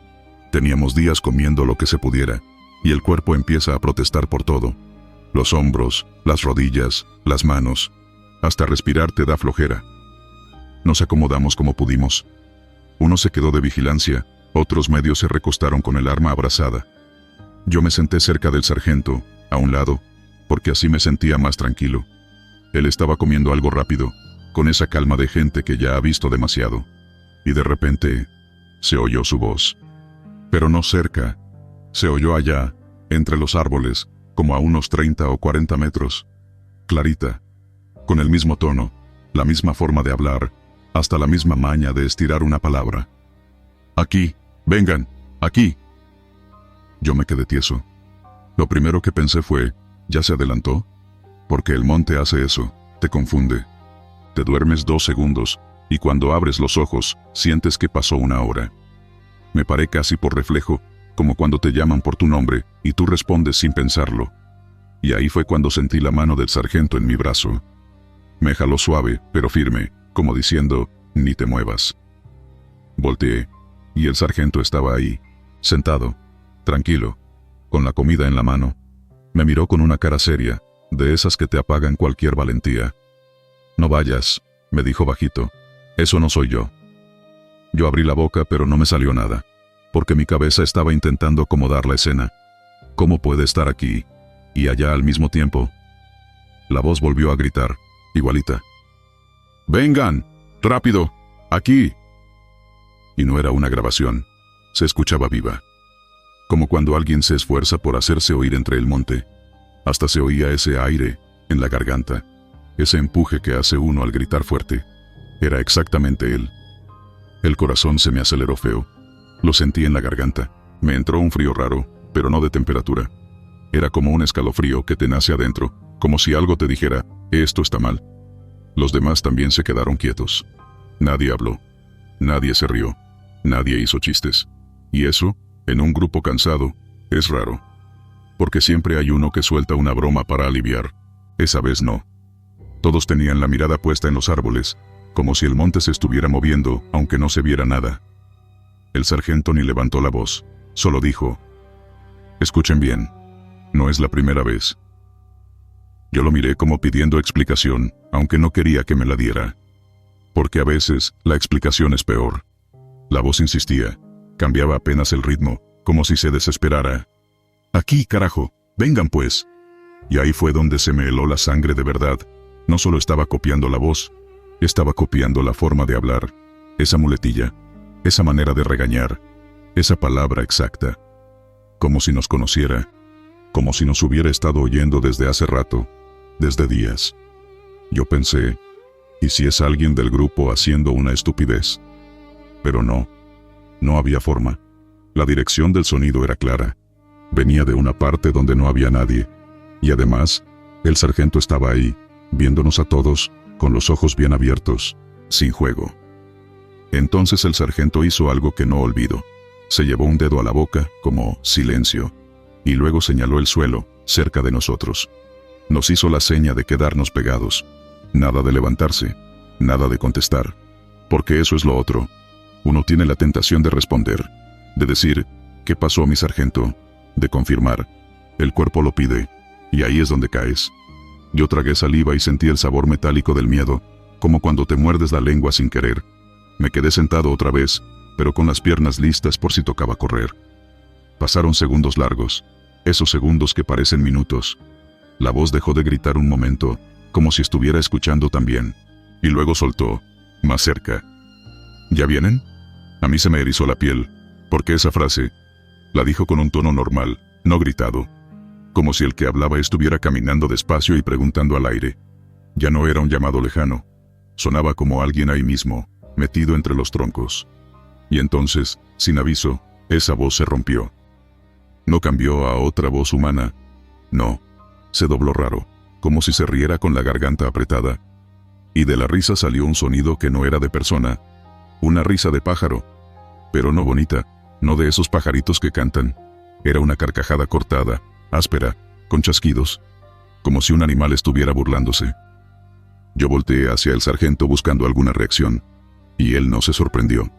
Teníamos días comiendo lo que se pudiera, y el cuerpo empieza a protestar por todo. Los hombros, las rodillas, las manos. Hasta respirar te da flojera. Nos acomodamos como pudimos. Uno se quedó de vigilancia, otros medios se recostaron con el arma abrazada. Yo me senté cerca del sargento, a un lado, porque así me sentía más tranquilo. Él estaba comiendo algo rápido, con esa calma de gente que ya ha visto demasiado. Y de repente, se oyó su voz. Pero no cerca, se oyó allá, entre los árboles, como a unos 30 o 40 metros. Clarita, con el mismo tono, la misma forma de hablar, hasta la misma maña de estirar una palabra. Aquí, vengan, aquí. Yo me quedé tieso. Lo primero que pensé fue, ¿ya se adelantó? Porque el monte hace eso, te confunde. Te duermes 2 segundos, y cuando abres los ojos, sientes que pasó 1 hora. Me paré casi por reflejo, como cuando te llaman por tu nombre, y tú respondes sin pensarlo. Y ahí fue cuando sentí la mano del sargento en mi brazo. Me jaló suave, pero firme, como diciendo, ni te muevas. Volteé, y el sargento estaba ahí, sentado, tranquilo, con la comida en la mano. Me miró con una cara seria, de esas que te apagan cualquier valentía. No vayas, me dijo bajito, eso no soy yo. Yo abrí la boca pero no me salió nada, porque mi cabeza estaba intentando acomodar la escena. ¿Cómo puede estar aquí y allá al mismo tiempo? La voz volvió a gritar, igualita. ¡Vengan! ¡Rápido! ¡Aquí! Y no era una grabación, se escuchaba viva. Como cuando alguien se esfuerza por hacerse oír entre el monte. Hasta se oía ese aire en la garganta, ese empuje que hace uno al gritar fuerte. Era exactamente él. El corazón se me aceleró feo. Lo sentí en la garganta. Me entró un frío raro, pero no de temperatura. Era como un escalofrío que te nace adentro, como si algo te dijera, esto está mal. Los demás también se quedaron quietos. Nadie habló. Nadie se rió. Nadie hizo chistes. Y eso En un grupo cansado, es raro. Porque siempre hay uno que suelta una broma para aliviar. Esa vez no. Todos tenían la mirada puesta en los árboles, como si el monte se estuviera moviendo, aunque no se viera nada. El sargento ni levantó la voz, solo dijo: escuchen bien, no es la primera vez. Yo lo miré como pidiendo explicación, aunque no quería que me la diera. Porque a veces, la explicación es peor. La voz insistía, cambiaba apenas el ritmo, como si se desesperara. Aquí, carajo, vengan pues. Y ahí fue donde se me heló la sangre de verdad. No solo estaba copiando la voz, estaba copiando la forma de hablar, esa muletilla, esa manera de regañar, esa palabra exacta. Como si nos conociera, como si nos hubiera estado oyendo desde hace rato, desde días. Yo pensé, ¿y si es alguien del grupo haciendo una estupidez? Pero no había forma. La dirección del sonido era clara. Venía de una parte donde no había nadie. Y además, el sargento estaba ahí, viéndonos a todos, con los ojos bien abiertos, sin juego. Entonces el sargento hizo algo que no olvido. Se llevó un dedo a la boca, como silencio, y luego señaló el suelo, cerca de nosotros. Nos hizo la seña de quedarnos pegados. Nada de levantarse, nada de contestar. Porque eso es lo otro. Uno tiene la tentación de responder, de decir, ¿qué pasó, mi sargento? De confirmar. El cuerpo lo pide, y ahí es donde caes. Yo tragué saliva y sentí el sabor metálico del miedo, como cuando te muerdes la lengua sin querer. Me quedé sentado otra vez, pero con las piernas listas por si tocaba correr. Pasaron segundos largos, esos segundos que parecen minutos. La voz dejó de gritar un momento, como si estuviera escuchando también, y luego soltó, más cerca. ¿Ya vienen? A mí se me erizó la piel, porque esa frase la dijo con un tono normal, no gritado. Como si el que hablaba estuviera caminando despacio y preguntando al aire. Ya no era un llamado lejano. Sonaba como alguien ahí mismo, metido entre los troncos. Y entonces, sin aviso, esa voz se rompió. No cambió a otra voz humana. No. Se dobló raro, como si se riera con la garganta apretada. Y de la risa salió un sonido que no era de persona. Una risa de pájaro. Pero no bonita, no de esos pajaritos que cantan. Era una carcajada cortada, áspera, con chasquidos, como si un animal estuviera burlándose. Yo volteé hacia el sargento buscando alguna reacción, y él no se sorprendió.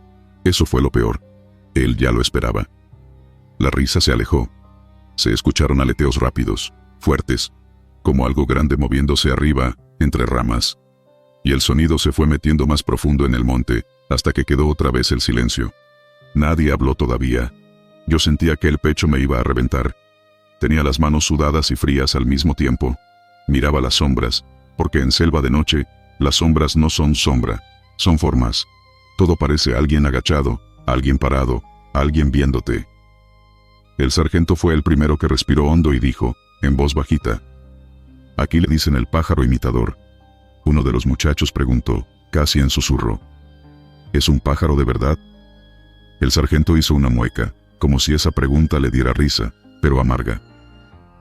Eso fue lo peor. Él ya lo esperaba. La risa se alejó. Se escucharon aleteos rápidos, fuertes, como algo grande moviéndose arriba, entre ramas. Y el sonido se fue metiendo más profundo en el monte, hasta que quedó otra vez el silencio. Nadie habló todavía. Yo sentía que el pecho me iba a reventar. Tenía las manos sudadas y frías al mismo tiempo. Miraba las sombras, porque en selva de noche, las sombras no son sombra, son formas. Todo parece alguien agachado, alguien parado, alguien viéndote. El sargento fue el primero que respiró hondo y dijo, en voz bajita: aquí le dicen el pájaro imitador. Uno de los muchachos preguntó, casi en susurro: ¿es un pájaro de verdad? El sargento hizo una mueca, como si esa pregunta le diera risa, pero amarga.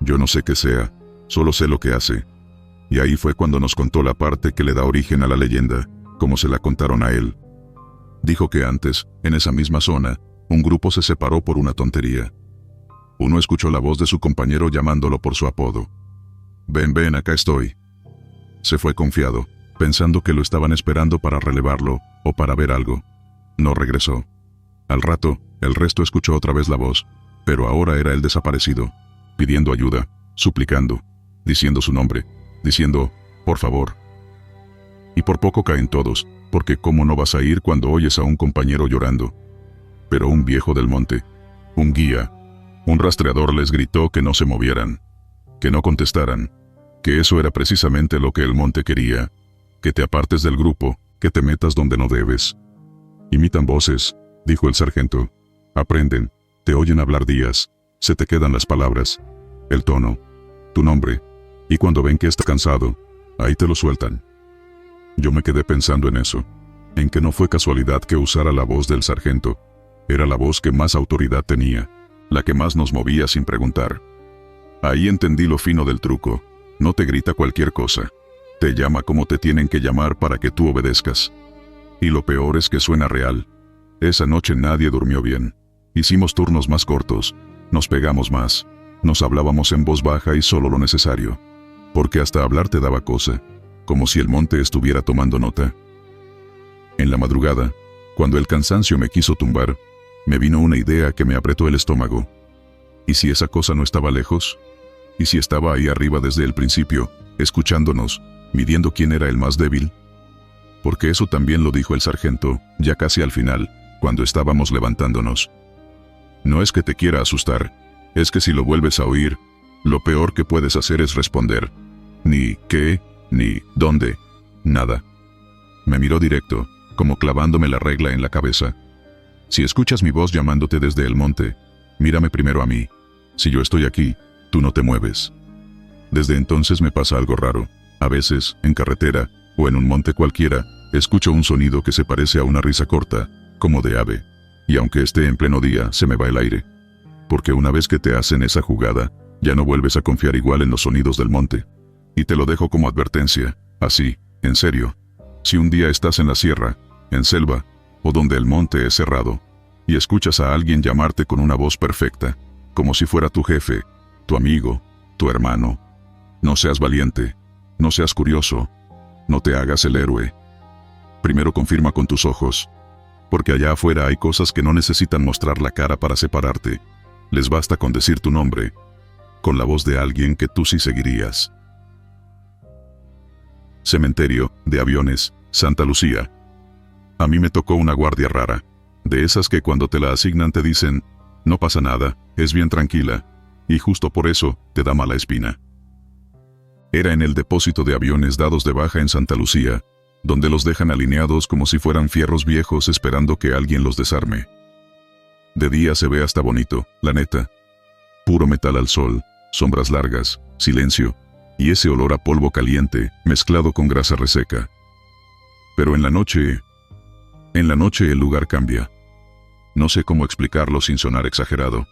Yo no sé qué sea, solo sé lo que hace. Y ahí fue cuando nos contó la parte que le da origen a la leyenda, como se la contaron a él. Dijo que antes, en esa misma zona, un grupo se separó por una tontería. Uno escuchó la voz de su compañero llamándolo por su apodo. Ven, acá estoy. Se fue confiado, pensando que lo estaban esperando para relevarlo, o para ver algo. No regresó. Al rato, el resto escuchó otra vez la voz, pero ahora era el desaparecido, pidiendo ayuda, suplicando, diciendo su nombre, diciendo, por favor. Y por poco caen todos, porque ¿cómo no vas a ir cuando oyes a un compañero llorando? Pero un viejo del monte, un guía, un rastreador les gritó que no se movieran, que no contestaran, que eso era precisamente lo que el monte quería, que te apartes del grupo, que te metas donde no debes. Imitan voces, dijo el sargento. Aprenden, te oyen hablar días, se te quedan las palabras, el tono, tu nombre, y cuando ven que estás cansado, ahí te lo sueltan. Yo me quedé pensando en eso, en que no fue casualidad que usara la voz del sargento. Era la voz que más autoridad tenía, la que más nos movía sin preguntar. Ahí entendí lo fino del truco. No te grita cualquier cosa. Te llama como te tienen que llamar para que tú obedezcas. Y lo peor es que suena real. Esa noche nadie durmió bien. Hicimos turnos más cortos, nos pegamos más, nos hablábamos en voz baja y solo lo necesario. Porque hasta hablar te daba cosa, como si el monte estuviera tomando nota. En la madrugada, cuando el cansancio me quiso tumbar, me vino una idea que me apretó el estómago. ¿Y si esa cosa no estaba lejos? ¿Y si estaba ahí arriba desde el principio, escuchándonos, midiendo quién era el más débil? Porque eso también lo dijo el sargento, ya casi al final, cuando estábamos levantándonos. No es que te quiera asustar, es que si lo vuelves a oír, lo peor que puedes hacer es responder. Ni qué, ni dónde, nada. Me miró directo, como clavándome la regla en la cabeza. Si escuchas mi voz llamándote desde el monte, mírame primero a mí. Si yo estoy aquí, tú no te mueves. Desde entonces me pasa algo raro. A veces, en carretera, o en un monte cualquiera, escucho un sonido que se parece a una risa corta, como de ave. Y aunque esté en pleno día, se me va el aire. Porque una vez que te hacen esa jugada, ya no vuelves a confiar igual en los sonidos del monte. Y te lo dejo como advertencia, así, en serio. Si un día estás en la sierra, en selva, o donde el monte es cerrado, y escuchas a alguien llamarte con una voz perfecta, como si fuera tu jefe, tu amigo, tu hermano, no seas valiente, no seas curioso, no te hagas el héroe. Primero confirma con tus ojos, porque allá afuera hay cosas que no necesitan mostrar la cara para separarte. Les basta con decir tu nombre, con la voz de alguien que tú sí seguirías. Cementerio de Aviones, Santa Lucía. A mí me tocó una guardia rara, de esas que cuando te la asignan te dicen, no pasa nada, es bien tranquila, y justo por eso te da mala espina. Era en el depósito de aviones dados de baja en Santa Lucía, donde los dejan alineados como si fueran fierros viejos esperando que alguien los desarme. De día se ve hasta bonito, la neta. Puro metal al sol, sombras largas, silencio, y ese olor a polvo caliente, mezclado con grasa reseca. Pero en la noche el lugar cambia. No sé cómo explicarlo sin sonar exagerado.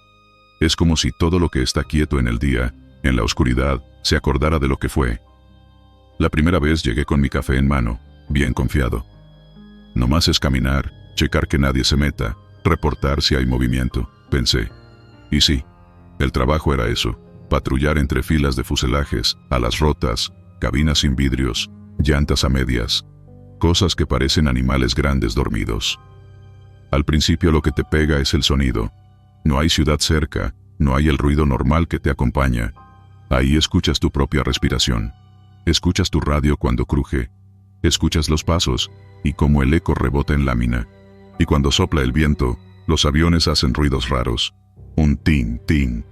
Es como si todo lo que está quieto en el día, en la oscuridad, se acordara de lo que fue. La primera vez llegué con mi café en mano, bien confiado. Nomás es caminar, checar que nadie se meta, reportar si hay movimiento, pensé. Y sí, el trabajo era eso, patrullar entre filas de fuselajes, alas rotas, cabinas sin vidrios, llantas a medias, cosas que parecen animales grandes dormidos. Al principio lo que te pega es el sonido. No hay ciudad cerca, no hay el ruido normal que te acompaña. Ahí escuchas tu propia respiración. Escuchas tu radio cuando cruje. Escuchas los pasos, y cómo el eco rebota en lámina. Y cuando sopla el viento, los aviones hacen ruidos raros. Un tin, tin.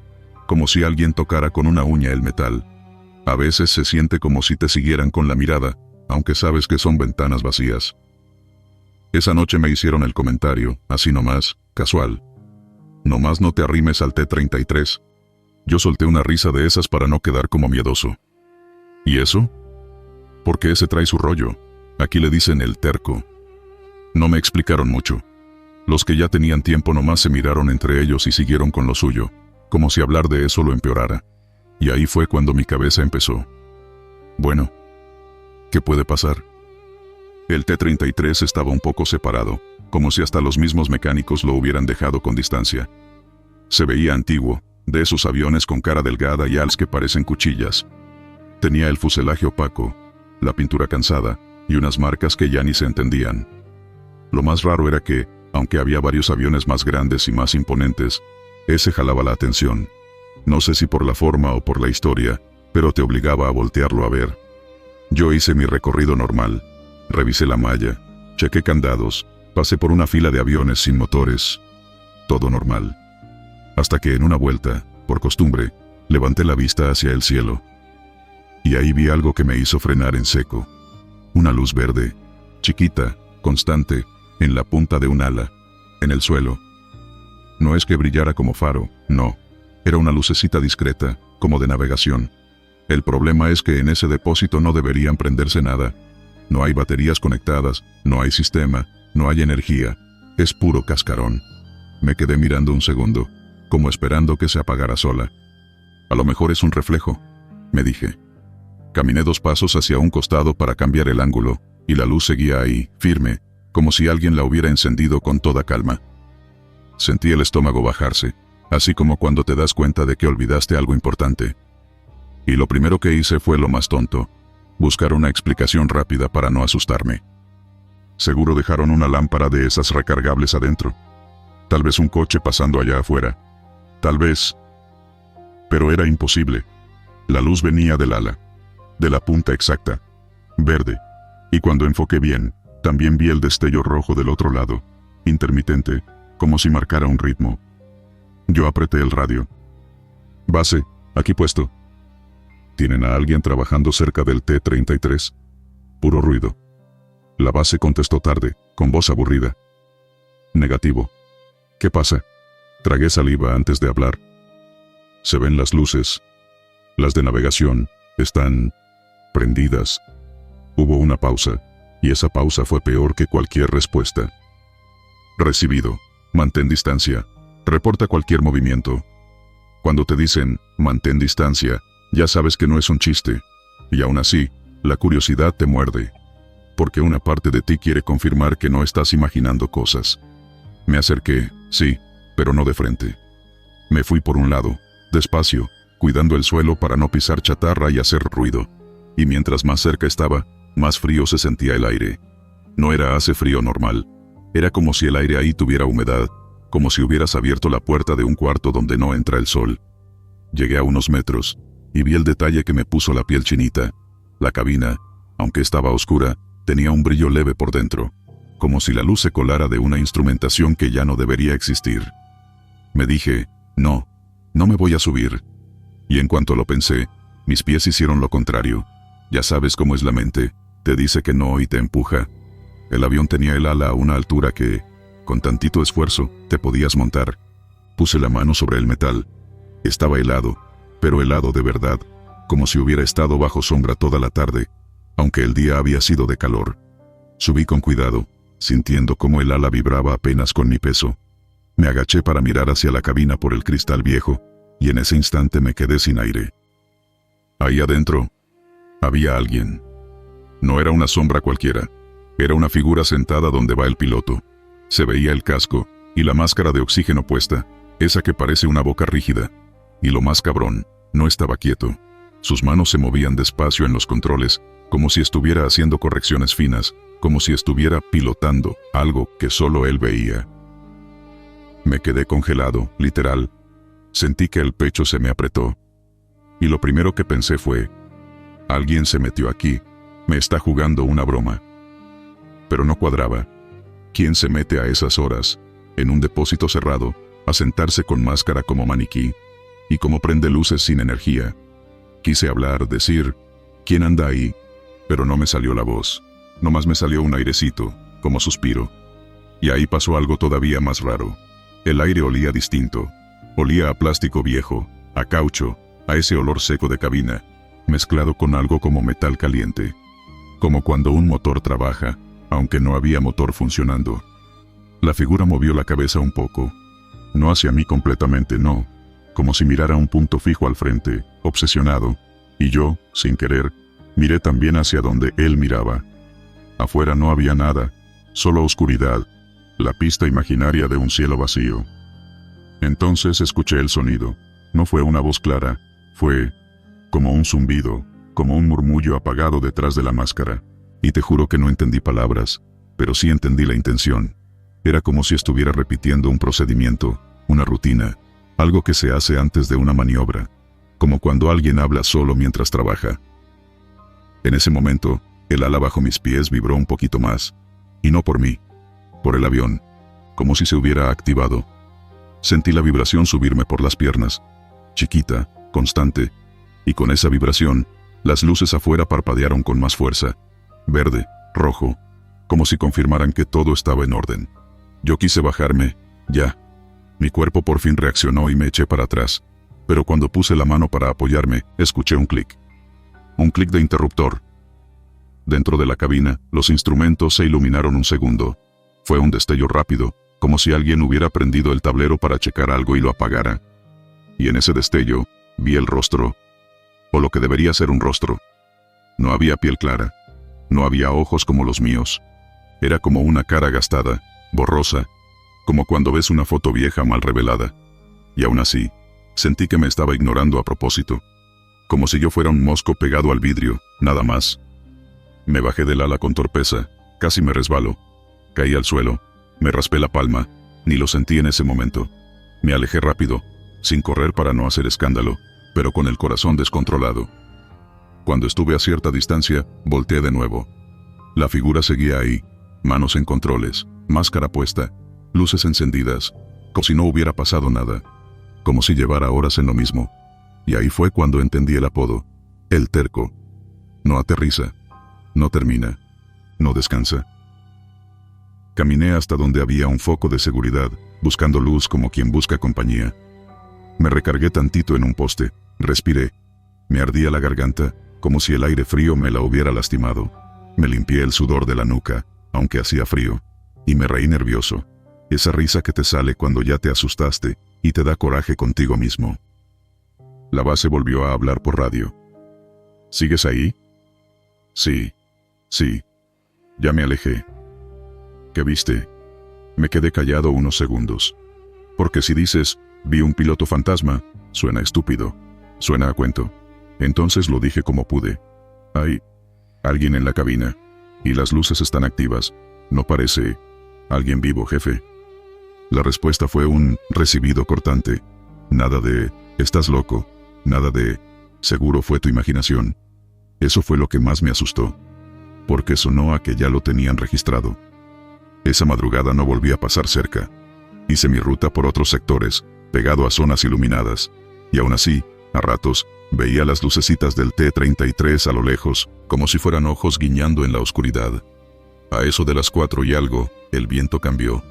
Como si alguien tocara con una uña el metal. A veces se siente como si te siguieran con la mirada, aunque sabes que son ventanas vacías. Esa noche me hicieron el comentario, así nomás, casual. Nomás no te arrimes al T-33. Yo solté una risa de esas para no quedar como miedoso. ¿Y eso? Porque ese trae su rollo. Aquí le dicen el terco. No me explicaron mucho. Los que ya tenían tiempo nomás se miraron entre ellos y siguieron con lo suyo, como si hablar de eso lo empeorara. Y ahí fue cuando mi cabeza empezó. Bueno, ¿qué puede pasar? El T-33 estaba un poco separado, como si hasta los mismos mecánicos lo hubieran dejado con distancia. Se veía antiguo, de esos aviones con cara delgada y alas que parecen cuchillas. Tenía el fuselaje opaco, la pintura cansada, y unas marcas que ya ni se entendían. Lo más raro era que, aunque había varios aviones más grandes y más imponentes, ese jalaba la atención. No sé si por la forma o por la historia, pero te obligaba a voltearlo a ver. Yo hice mi recorrido normal. Revisé la malla, chequé candados, pasé por una fila de aviones sin motores. Todo normal. Hasta que en una vuelta, por costumbre, levanté la vista hacia el cielo. Y ahí vi algo que me hizo frenar en seco. Una luz verde, chiquita, constante, en la punta de un ala, en el suelo. No es que brillara como faro, no. Era una lucecita discreta, como de navegación. El problema es que en ese depósito no deberían prenderse nada. No hay baterías conectadas, no hay sistema, no hay energía. Es puro cascarón. Me quedé mirando un segundo, como esperando que se apagara sola. A lo mejor es un reflejo, me dije. Caminé 2 pasos hacia un costado para cambiar el ángulo, y la luz seguía ahí, firme, como si alguien la hubiera encendido con toda calma. Sentí el estómago bajarse, así como cuando te das cuenta de que olvidaste algo importante. Y lo primero que hice fue lo más tonto: buscar una explicación rápida para no asustarme. Seguro dejaron una lámpara de esas recargables adentro. Tal vez un coche pasando allá afuera. Tal vez. Pero era imposible. La luz venía del ala, de la punta exacta, verde, y cuando enfoqué bien, también vi el destello rojo del otro lado, intermitente, como si marcara un ritmo. Yo apreté el radio. Base, aquí puesto. ¿Tienen a alguien trabajando cerca del T-33? Puro ruido. La base contestó tarde, con voz aburrida. Negativo. ¿Qué pasa? Tragué saliva antes de hablar. Se ven las luces. Las de navegación están prendidas. Hubo una pausa, y esa pausa fue peor que cualquier respuesta. Recibido. Mantén distancia. Reporta cualquier movimiento. Cuando te dicen, mantén distancia, ya sabes que no es un chiste. Y aún así, la curiosidad te muerde. Porque una parte de ti quiere confirmar que no estás imaginando cosas. Me acerqué, sí, pero no de frente. Me fui por un lado, despacio, cuidando el suelo para no pisar chatarra y hacer ruido. Y mientras más cerca estaba, más frío se sentía el aire. No era hace frío normal. Era como si el aire ahí tuviera humedad, como si hubieras abierto la puerta de un cuarto donde no entra el sol. Llegué a unos metros, y vi el detalle que me puso la piel chinita. La cabina, aunque estaba oscura, tenía un brillo leve por dentro, como si la luz se colara de una instrumentación que ya no debería existir. Me dije, no me voy a subir. Y en cuanto lo pensé, mis pies hicieron lo contrario. Ya sabes cómo es la mente, te dice que no y te empuja. El avión tenía el ala a una altura que, con tantito esfuerzo, te podías montar. Puse la mano sobre el metal. Estaba helado, pero helado de verdad, como si hubiera estado bajo sombra toda la tarde, aunque el día había sido de calor. Subí con cuidado, sintiendo cómo el ala vibraba apenas con mi peso. Me agaché para mirar hacia la cabina por el cristal viejo, y en ese instante me quedé sin aire. Ahí adentro, había alguien. No era una sombra cualquiera, era una figura sentada donde va el piloto. Se veía el casco, y la máscara de oxígeno puesta, esa que parece una boca rígida. Y lo más cabrón, no estaba quieto. Sus manos se movían despacio en los controles, como si estuviera haciendo correcciones finas, como si estuviera pilotando algo que solo él veía. Me quedé congelado, literal. Sentí que el pecho se me apretó. Y lo primero que pensé fue, alguien se metió aquí, me está jugando una broma. Pero no cuadraba. ¿Quién se mete a esas horas, en un depósito cerrado, a sentarse con máscara como maniquí, y como prende luces sin energía? Quise hablar, decir, ¿quién anda ahí? Pero no me salió la voz, nomás me salió un airecito, como suspiro. Y ahí pasó algo todavía más raro. El aire olía distinto. Olía a plástico viejo, a caucho, a ese olor seco de cabina, mezclado con algo como metal caliente. Como cuando un motor trabaja, aunque no había motor funcionando. La figura movió la cabeza un poco. No hacia mí completamente, no. Como si mirara un punto fijo al frente, obsesionado. Y yo, sin querer, miré también hacia donde él miraba. Afuera no había nada, solo oscuridad, la pista imaginaria de un cielo vacío. Entonces escuché el sonido. No fue una voz clara, fue como un zumbido, como un murmullo apagado detrás de la máscara. Y te juro que no entendí palabras, pero sí entendí la intención. Era como si estuviera repitiendo un procedimiento, una rutina, algo que se hace antes de una maniobra, como cuando alguien habla solo mientras trabaja. En ese momento, el ala bajo mis pies vibró un poquito más, y no por mí, por el avión, como si se hubiera activado. Sentí la vibración subirme por las piernas, chiquita, constante, y con esa vibración, las luces afuera parpadearon con más fuerza, verde, rojo, como si confirmaran que todo estaba en orden. Yo quise bajarme, ya. Mi cuerpo por fin reaccionó y me eché para atrás, pero cuando puse la mano para apoyarme, escuché un clic. Un clic de interruptor. Dentro de la cabina, los instrumentos se iluminaron un segundo. Fue un destello rápido, como si alguien hubiera prendido el tablero para checar algo y lo apagara. Y en ese destello, vi el rostro, o lo que debería ser un rostro. No había piel clara, no había ojos como los míos. Era como una cara gastada, borrosa, como cuando ves una foto vieja mal revelada. Y aún así, sentí que me estaba ignorando a propósito, como si yo fuera un mosco pegado al vidrio, nada más. Me bajé del ala con torpeza, casi me resbalo. Caí al suelo, me raspé la palma, ni lo sentí en ese momento. Me alejé rápido, sin correr para no hacer escándalo, pero con el corazón descontrolado. Cuando estuve a cierta distancia, volteé de nuevo. La figura seguía ahí, manos en controles, máscara puesta, luces encendidas, como si no hubiera pasado nada, como si llevara horas en lo mismo. Y ahí fue cuando entendí el apodo, el terco. No aterriza, no termina, no descansa. Caminé hasta donde había un foco de seguridad, buscando luz como quien busca compañía. Me recargué tantito en un poste, respiré. Me ardía la garganta, como si el aire frío me la hubiera lastimado. Me limpié el sudor de la nuca, aunque hacía frío, y me reí nervioso. Esa risa que te sale cuando ya te asustaste y te da coraje contigo mismo. La base volvió a hablar por radio. ¿Sigues ahí? Sí. Ya me alejé. ¿Qué viste? Me quedé callado unos segundos. Porque si dices, vi un piloto fantasma, suena estúpido. Suena a cuento. Entonces lo dije como pude. Hay alguien en la cabina. Y las luces están activas. No parece alguien vivo, jefe. La respuesta fue un recibido cortante. Nada de, estás loco. Nada de, seguro fue tu imaginación. Eso fue lo que más me asustó. Porque sonó a que ya lo tenían registrado. Esa madrugada no volví a pasar cerca. Hice mi ruta por otros sectores, pegado a zonas iluminadas. Y aún así, a ratos, veía las lucecitas del T-33 a lo lejos, como si fueran ojos guiñando en la oscuridad. A eso de las 4 y algo, el viento cambió.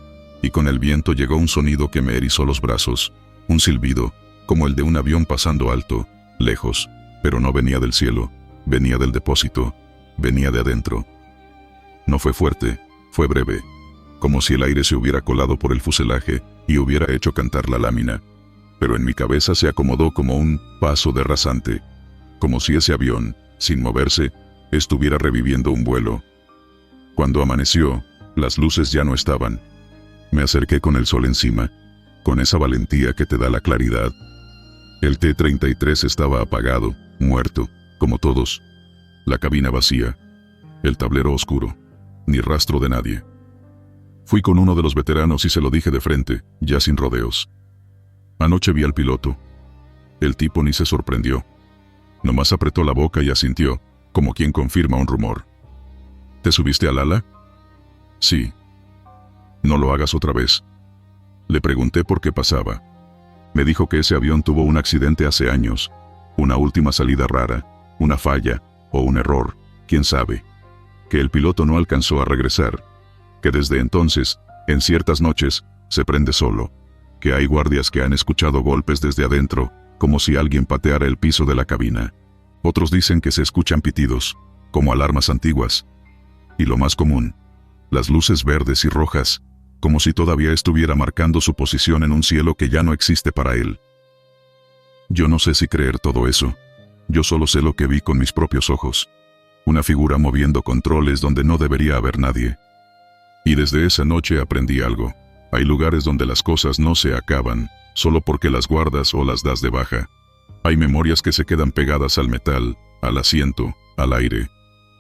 Y con el viento llegó un sonido que me erizó los brazos. Un silbido, como el de un avión pasando alto, lejos, pero no venía del cielo, venía del depósito, venía de adentro. No fue fuerte, fue breve, como si el aire se hubiera colado por el fuselaje y hubiera hecho cantar la lámina. Pero en mi cabeza se acomodó como un paso de rasante, como si ese avión, sin moverse, estuviera reviviendo un vuelo. Cuando amaneció, las luces ya no estaban. Me acerqué con el sol encima, con esa valentía que te da la claridad. El T-33 estaba apagado, muerto, como todos. La cabina vacía. El tablero oscuro. Ni rastro de nadie. Fui con uno de los veteranos y se lo dije de frente, ya sin rodeos. Anoche vi al piloto. El tipo ni se sorprendió. Nomás apretó la boca y asintió, como quien confirma un rumor. ¿Te subiste al ala? Sí. No lo hagas otra vez. Le pregunté por qué pasaba. Me dijo que ese avión tuvo un accidente hace años, una última salida rara, una falla, o un error, quién sabe. Que el piloto no alcanzó a regresar. Que desde entonces, en ciertas noches, se prende solo. Que hay guardias que han escuchado golpes desde adentro, como si alguien pateara el piso de la cabina. Otros dicen que se escuchan pitidos, como alarmas antiguas. Y lo más común, las luces verdes y rojas, como si todavía estuviera marcando su posición en un cielo que ya no existe para él. Yo no sé si creer todo eso. Yo solo sé lo que vi con mis propios ojos. Una figura moviendo controles donde no debería haber nadie. Y desde esa noche aprendí algo. Hay lugares donde las cosas no se acaban, solo porque las guardas o las das de baja. Hay memorias que se quedan pegadas al metal, al asiento, al aire.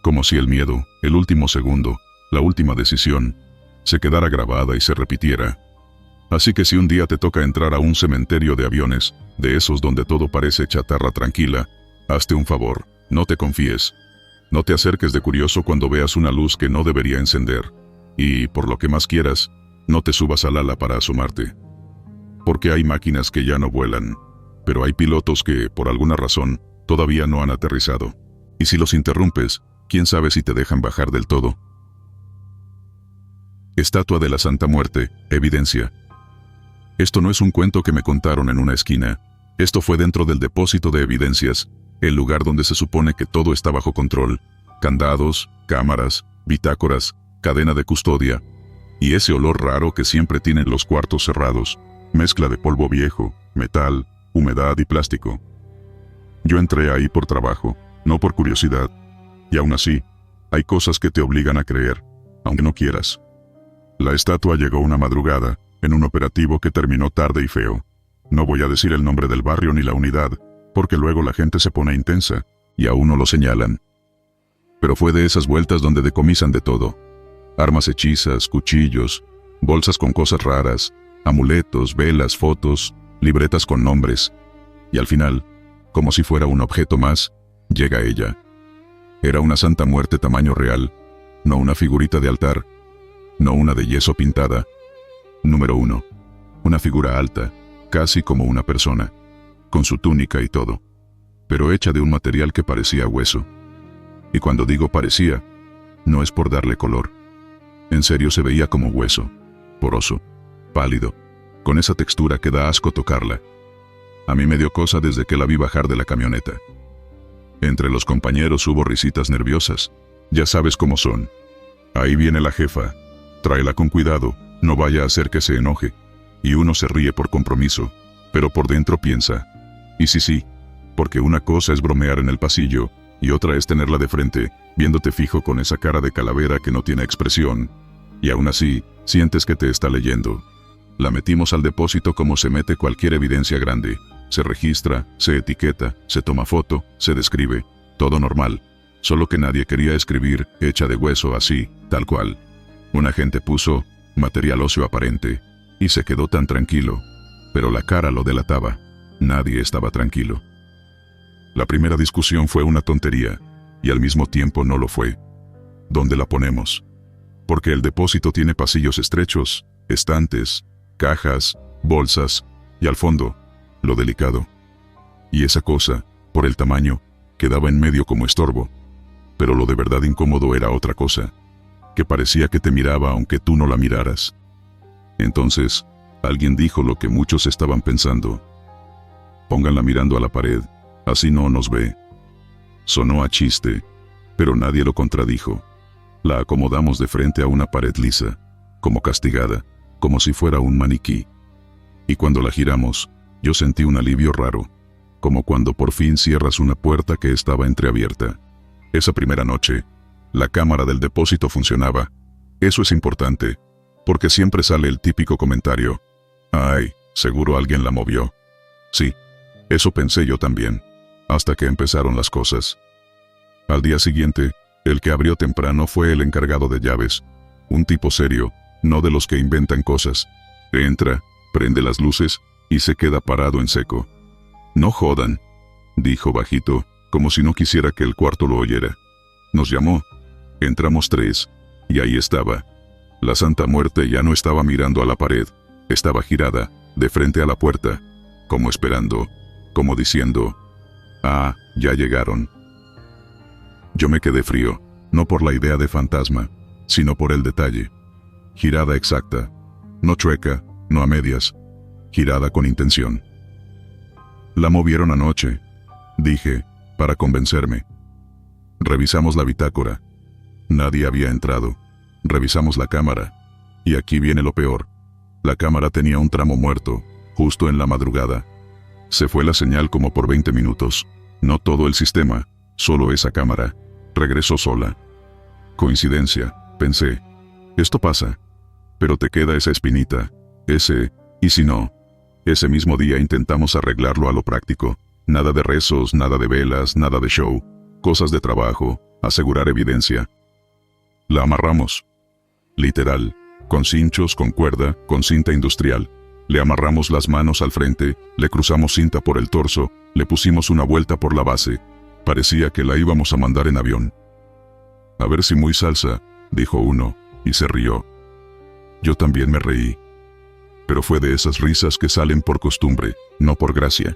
Como si el miedo, el último segundo, la última decisión, se quedara grabada y se repitiera. Así que si un día te toca entrar a un cementerio de aviones, de esos donde todo parece chatarra tranquila, hazte un favor, no te confíes. No te acerques de curioso cuando veas una luz que no debería encender. Y, por lo que más quieras, no te subas al ala para asomarte. Porque hay máquinas que ya no vuelan, pero hay pilotos que, por alguna razón, todavía no han aterrizado. Y si los interrumpes, quién sabe si te dejan bajar del todo. Estatua de la Santa Muerte, evidencia. Esto no es un cuento que me contaron en una esquina. Esto fue dentro del depósito de evidencias, el lugar donde se supone que todo está bajo control. Candados, cámaras, bitácoras, cadena de custodia. Y ese olor raro que siempre tienen los cuartos cerrados. Mezcla de polvo viejo, metal, humedad y plástico. Yo entré ahí por trabajo, no por curiosidad. Y aún así, hay cosas que te obligan a creer, aunque no quieras. La estatua llegó una madrugada, en un operativo que terminó tarde y feo. No voy a decir el nombre del barrio ni la unidad, porque luego la gente se pone intensa, y a uno lo señalan. Pero fue de esas vueltas donde decomisan de todo. Armas hechizas, cuchillos, bolsas con cosas raras, amuletos, velas, fotos, libretas con nombres. Y al final, como si fuera un objeto más, llega ella. Era una Santa Muerte tamaño real, no una figurita de altar, no una de yeso pintada. Número 1. Una figura alta, casi como una persona, con su túnica y todo, pero hecha de un material que parecía hueso. Y cuando digo parecía, no es por darle color. En serio se veía como hueso, poroso, pálido, con esa textura que da asco tocarla. A mí me dio cosa desde que la vi bajar de la camioneta. Entre los compañeros hubo risitas nerviosas, ya sabes cómo son. Ahí viene la jefa, tráela con cuidado, no vaya a hacer que se enoje. Y uno se ríe por compromiso, pero por dentro piensa, y sí, porque una cosa es bromear en el pasillo, y otra es tenerla de frente, viéndote fijo con esa cara de calavera que no tiene expresión, y aún así, sientes que te está leyendo. La metimos al depósito como se mete cualquier evidencia grande, se registra, se etiqueta, se toma foto, se describe, todo normal, solo que nadie quería escribir, hecha de hueso así, tal cual. Un agente puso, material óseo aparente, y se quedó tan tranquilo, pero la cara lo delataba, nadie estaba tranquilo. La primera discusión fue una tontería, y al mismo tiempo no lo fue. ¿Dónde la ponemos? Porque el depósito tiene pasillos estrechos, estantes, cajas, bolsas, y al fondo, lo delicado. Y esa cosa, por el tamaño, quedaba en medio como estorbo. Pero lo de verdad incómodo era otra cosa, que parecía que te miraba aunque tú no la miraras. Entonces, alguien dijo lo que muchos estaban pensando. Pónganla mirando a la pared, así no nos ve. Sonó a chiste, pero nadie lo contradijo. La acomodamos de frente a una pared lisa, como castigada, como si fuera un maniquí. Y cuando la giramos, yo sentí un alivio raro, como cuando por fin cierras una puerta que estaba entreabierta. Esa primera noche, la cámara del depósito funcionaba. Eso es importante, porque siempre sale el típico comentario: «Ay, seguro alguien la movió». Sí, eso pensé yo también, hasta que empezaron las cosas. Al día siguiente, el que abrió temprano fue el encargado de llaves, un tipo serio, no de los que inventan cosas. Entra, prende las luces, y se queda parado en seco. «No jodan», dijo bajito, como si no quisiera que el cuarto lo oyera. Nos llamó. Entramos 3, y ahí estaba. La Santa Muerte ya no estaba mirando a la pared, estaba girada, de frente a la puerta, como esperando, como diciendo: «Ah, ya llegaron». Yo me quedé frío, no por la idea de fantasma, sino por el detalle. Girada exacta, no chueca, no a medias, girada con intención. «La movieron anoche», dije, para convencerme. Revisamos la bitácora. Nadie había entrado. Revisamos la cámara. Y aquí viene lo peor. La cámara tenía un tramo muerto, justo en la madrugada. Se fue la señal como por 20 minutos. No todo el sistema, solo esa cámara. Regresó sola. Coincidencia, pensé. Esto pasa. Pero te queda esa espinita. ¿Y si no? Ese mismo día intentamos arreglarlo a lo práctico. Nada de rezos, nada de velas, nada de show. Cosas de trabajo, asegurar evidencia. La amarramos. Literal, con cinchos, con cuerda, con cinta industrial. Le amarramos las manos al frente, le cruzamos cinta por el torso, le pusimos una vuelta por la base. Parecía que la íbamos a mandar en avión. «A ver si muy salsa», dijo uno, y se rió. Yo también me reí. Pero fue de esas risas que salen por costumbre, no por gracia.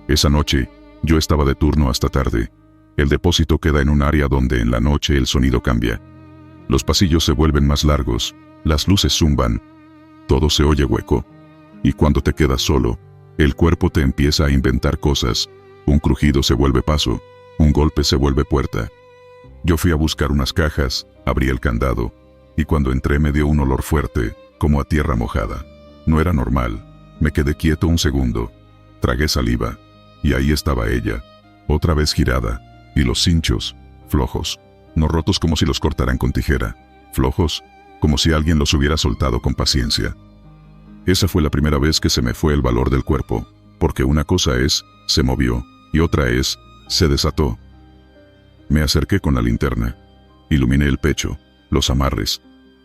Esa noche, yo estaba de turno hasta tarde. El depósito queda en un área donde en la noche el sonido cambia. Los pasillos se vuelven más largos, las luces zumban, todo se oye hueco. Y cuando te quedas solo, el cuerpo te empieza a inventar cosas. Un crujido se vuelve paso, un golpe se vuelve puerta. Yo fui a buscar unas cajas, abrí el candado, y cuando entré me dio un olor fuerte, como a tierra mojada. No era normal. Me quedé quieto un segundo. Tragué saliva. Y ahí estaba ella, otra vez girada, y los cinchos, flojos, no rotos como si los cortaran con tijera, flojos, como si alguien los hubiera soltado con paciencia. Esa fue la primera vez que se me fue el valor del cuerpo, porque una cosa es, se movió, y otra es, se desató. Me acerqué con la linterna. Iluminé el pecho, los amarres.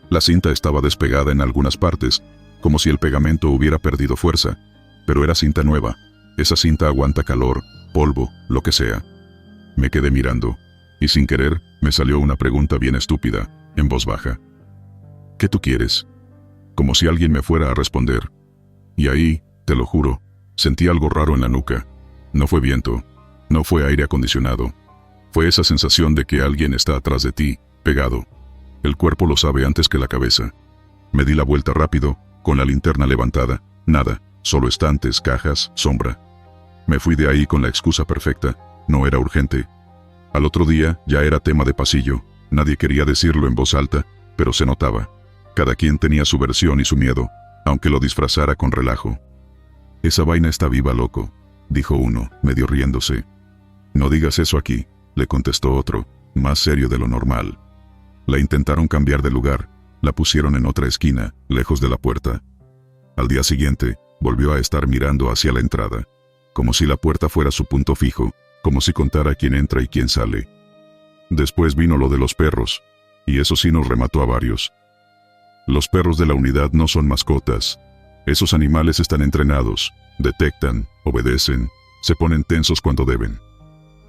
La cinta estaba despegada en algunas partes, como si el pegamento hubiera perdido fuerza, pero era cinta nueva. Esa cinta aguanta calor, polvo, lo que sea. Me quedé mirando, y sin querer, me salió una pregunta bien estúpida, en voz baja. ¿Qué tú quieres? Como si alguien me fuera a responder. Y ahí, te lo juro, sentí algo raro en la nuca. No fue viento, no fue aire acondicionado. Fue esa sensación de que alguien está atrás de ti, pegado. El cuerpo lo sabe antes que la cabeza. Me di la vuelta rápido, con la linterna levantada. Nada, solo estantes, cajas, sombra. Me fui de ahí con la excusa perfecta. No era urgente. Al otro día, ya era tema de pasillo. Nadie quería decirlo en voz alta, pero se notaba. Cada quien tenía su versión y su miedo, aunque lo disfrazara con relajo. «Esa vaina está viva, loco», dijo uno, medio riéndose. «No digas eso aquí», le contestó otro, más serio de lo normal. La intentaron cambiar de lugar, la pusieron en otra esquina, lejos de la puerta. Al día siguiente, volvió a estar mirando hacia la entrada, como si la puerta fuera su punto fijo, como si contara quién entra y quién sale. Después vino lo de los perros, y eso sí nos remató a varios. Los perros de la unidad no son mascotas. Esos animales están entrenados, detectan, obedecen, se ponen tensos cuando deben.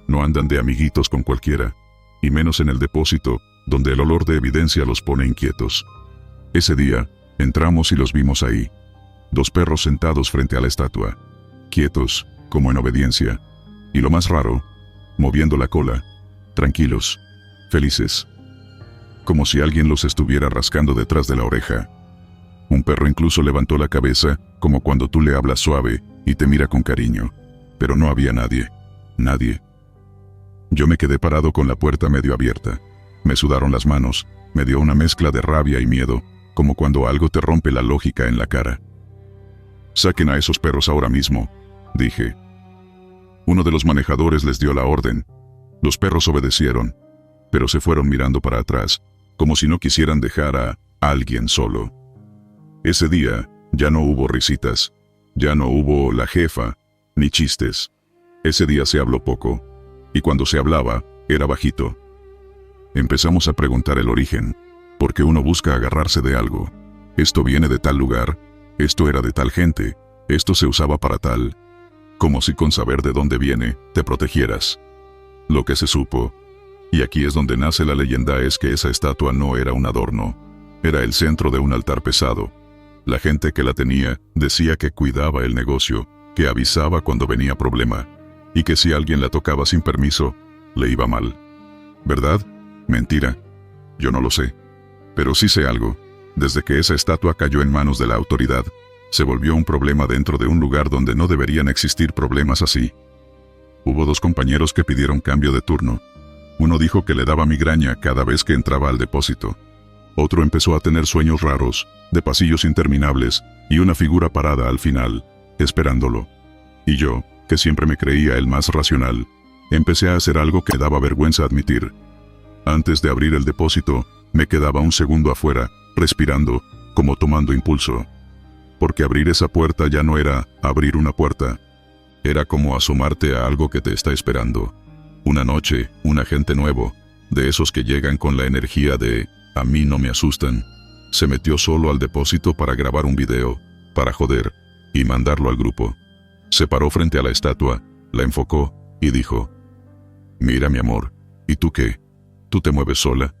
No andan de amiguitos con cualquiera, y menos en el depósito, donde el olor de evidencia los pone inquietos. Ese día, entramos y los vimos ahí. 2 perros sentados frente a la estatua, quietos, como en obediencia. Y lo más raro, moviendo la cola, tranquilos, felices. Como si alguien los estuviera rascando detrás de la oreja. Un perro incluso levantó la cabeza, como cuando tú le hablas suave, y te mira con cariño. Pero no había nadie. Nadie. Yo me quedé parado con la puerta medio abierta. Me sudaron las manos, me dio una mezcla de rabia y miedo, como cuando algo te rompe la lógica en la cara. «Saquen a esos perros ahora mismo», dije. Uno de los manejadores les dio la orden. Los perros obedecieron, pero se fueron mirando para atrás, como si no quisieran dejar a alguien solo. Ese día, ya no hubo risitas, ya no hubo la jefa, ni chistes. Ese día se habló poco, y cuando se hablaba, era bajito. Empezamos a preguntar el origen, porque uno busca agarrarse de algo. Esto viene de tal lugar, esto era de tal gente, esto se usaba para tal. Como si con saber de dónde viene, te protegieras. Lo que se supo, y aquí es donde nace la leyenda, es que esa estatua no era un adorno, era el centro de un altar pesado. La gente que la tenía decía que cuidaba el negocio, que avisaba cuando venía problema, y que si alguien la tocaba sin permiso, le iba mal. ¿Verdad? Mentira. Yo no lo sé. Pero sí sé algo. Desde que esa estatua cayó en manos de la autoridad, se volvió un problema dentro de un lugar donde no deberían existir problemas así. Hubo 2 compañeros que pidieron cambio de turno. Uno dijo que le daba migraña cada vez que entraba al depósito. Otro empezó a tener sueños raros, de pasillos interminables, y una figura parada al final, esperándolo. Y yo, que siempre me creía el más racional, empecé a hacer algo que daba vergüenza admitir. Antes de abrir el depósito, me quedaba un segundo afuera, respirando, como tomando impulso. Porque abrir esa puerta ya no era abrir una puerta. Era como asomarte a algo que te está esperando. Una noche, un agente nuevo, de esos que llegan con la energía de «a mí no me asustan», se metió solo al depósito para grabar un video, para joder, y mandarlo al grupo. Se paró frente a la estatua, la enfocó, y dijo: «Mira, mi amor, ¿y tú qué? ¿Tú te mueves sola?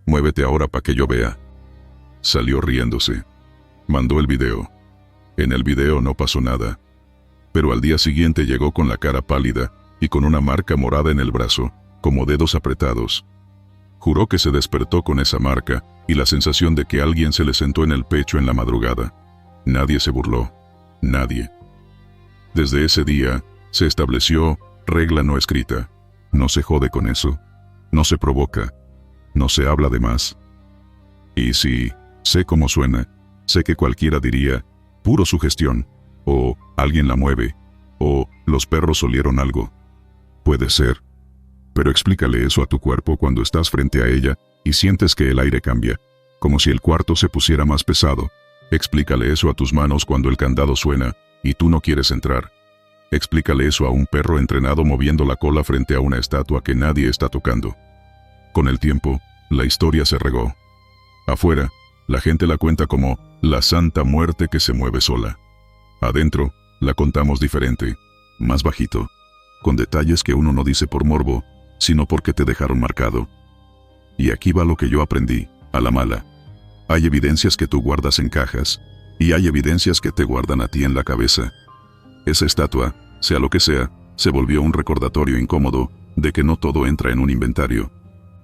Muévete ahora para que yo vea». Salió riéndose. Mandó el video. En el video no pasó nada. Pero al día siguiente llegó con la cara pálida, y con una marca morada en el brazo, como dedos apretados. Juró que se despertó con esa marca, y la sensación de que alguien se le sentó en el pecho en la madrugada. Nadie se burló. Nadie. Desde ese día, se estableció regla no escrita. No se jode con eso. No se provoca. No se habla de más. Y sí, sé cómo suena. Sé que cualquiera diría, puro sugestión, o alguien la mueve, o los perros olieron algo. Puede ser. Pero explícale eso a tu cuerpo cuando estás frente a ella y sientes que el aire cambia, como si el cuarto se pusiera más pesado, Explícale eso a tus manos cuando el candado suena y tú no quieres entrar. Explícale eso a un perro entrenado moviendo la cola frente a una estatua que nadie está tocando. Con el tiempo, la historia se regó. Afuera, la gente la cuenta como la Santa Muerte que se mueve sola. Adentro, la contamos diferente, más bajito, con detalles que uno no dice por morbo, sino porque te dejaron marcado. Y aquí va lo que yo aprendí, a la mala. Hay evidencias que tú guardas en cajas, y hay evidencias que te guardan a ti en la cabeza. Esa estatua, sea lo que sea, se volvió un recordatorio incómodo de que no todo entra en un inventario,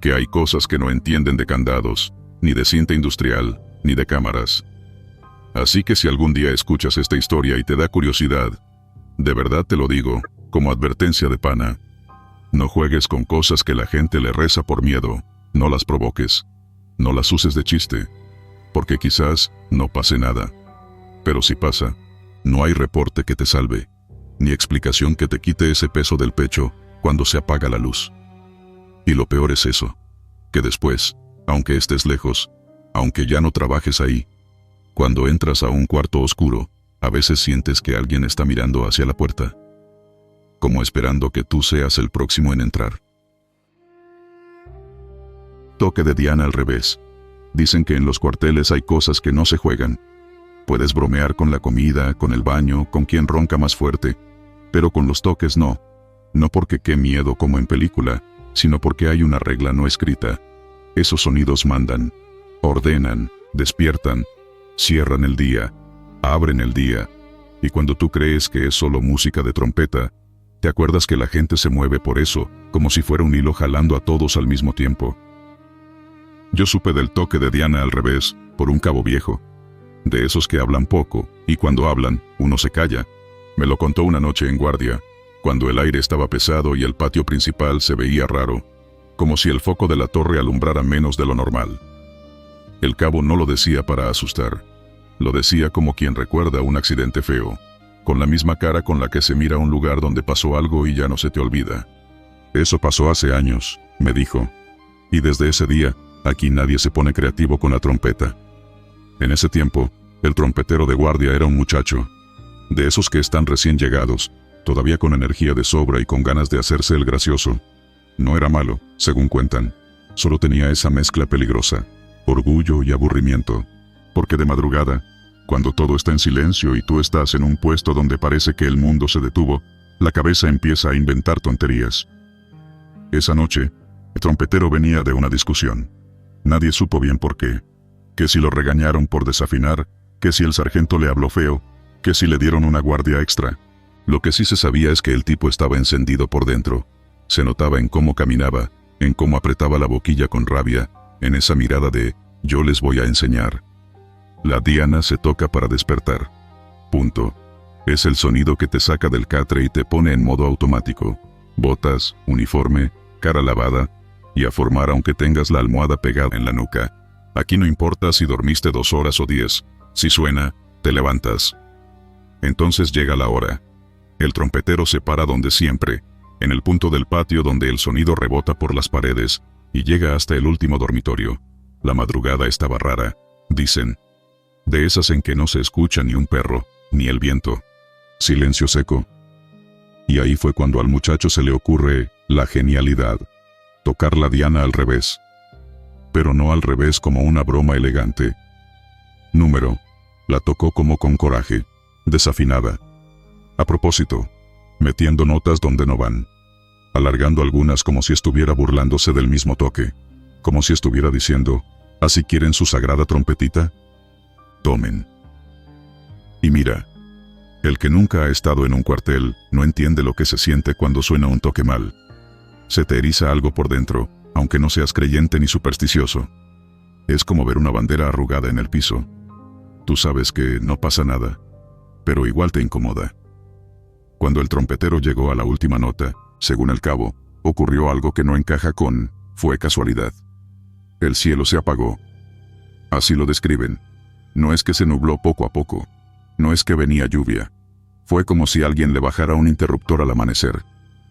que hay cosas que no entienden de candados, ni de cinta industrial, ni de cámaras. Así que si algún día escuchas esta historia y te da curiosidad, de verdad te lo digo, como advertencia de pana, no juegues con cosas que la gente le reza por miedo, no las provoques, no las uses de chiste, porque quizás no pase nada. Pero si pasa, no hay reporte que te salve, ni explicación que te quite ese peso del pecho cuando se apaga la luz. Y lo peor es eso, que después, aunque estés lejos, aunque ya no trabajes ahí, cuando entras a un cuarto oscuro, a veces sientes que alguien está mirando hacia la puerta, como esperando que tú seas el próximo en entrar. Toque de Diana al revés. Dicen que en los cuarteles hay cosas que no se juegan. Puedes bromear con la comida, con el baño, con quien ronca más fuerte, pero con los toques no. No porque qué miedo como en película, sino porque hay una regla no escrita. Esos sonidos mandan, ordenan, despiertan, cierran el día, abren el día, y cuando tú crees que es solo música de trompeta, te acuerdas que la gente se mueve por eso, como si fuera un hilo jalando a todos al mismo tiempo. Yo supe del toque de Diana al revés, por un cabo viejo. De esos que hablan poco, y cuando hablan, uno se calla. Me lo contó una noche en guardia, cuando el aire estaba pesado y el patio principal se veía raro, como si el foco de la torre alumbrara menos de lo normal. El cabo no lo decía para asustar. Lo decía como quien recuerda un accidente feo, con la misma cara con la que se mira un lugar donde pasó algo y ya no se te olvida. Eso pasó hace años, me dijo. Y desde ese día, aquí nadie se pone creativo con la trompeta. En ese tiempo, el trompetero de guardia era un muchacho, de esos que están recién llegados, todavía con energía de sobra y con ganas de hacerse el gracioso. No era malo, según cuentan, solo tenía esa mezcla peligrosa, orgullo y aburrimiento, porque de madrugada, cuando todo está en silencio y tú estás en un puesto donde parece que el mundo se detuvo, la cabeza empieza a inventar tonterías. Esa noche, el trompetero venía de una discusión. Nadie supo bien por qué. Que si lo regañaron por desafinar, que si el sargento le habló feo, que si le dieron una guardia extra. Lo que sí se sabía es que el tipo estaba encendido por dentro. Se notaba en cómo caminaba, en cómo apretaba la boquilla con rabia, en esa mirada de «yo les voy a enseñar». La Diana se toca para despertar. Punto. Es el sonido que te saca del catre y te pone en modo automático. Botas, uniforme, cara lavada, y a formar aunque tengas la almohada pegada en la nuca. Aquí no importa si dormiste 2 horas o 10, si suena, te levantas. Entonces llega la hora. El trompetero se para donde siempre, en el punto del patio donde el sonido rebota por las paredes, y llega hasta el último dormitorio. La madrugada estaba rara, dicen. De esas en que no se escucha ni un perro, ni el viento. Silencio seco. Y ahí fue cuando al muchacho se le ocurre la genialidad. Tocar la Diana al revés. Pero no al revés como una broma elegante. Número. La tocó como con coraje, desafinada. A propósito, metiendo notas donde no van. Alargando algunas como si estuviera burlándose del mismo toque. Como si estuviera diciendo, ¿así quieren su sagrada trompetita? Tomen. Y mira, el que nunca ha estado en un cuartel no entiende lo que se siente cuando suena un toque mal. Se te eriza algo por dentro, aunque no seas creyente ni supersticioso. Es como ver una bandera arrugada en el piso. Tú sabes que no pasa nada, pero igual te incomoda. Cuando el trompetero llegó a la última nota, según el cabo, ocurrió algo que no encaja con «fue casualidad». El cielo se apagó. Así lo describen. No es que se nubló poco a poco. No es que venía lluvia. Fue como si alguien le bajara un interruptor al amanecer.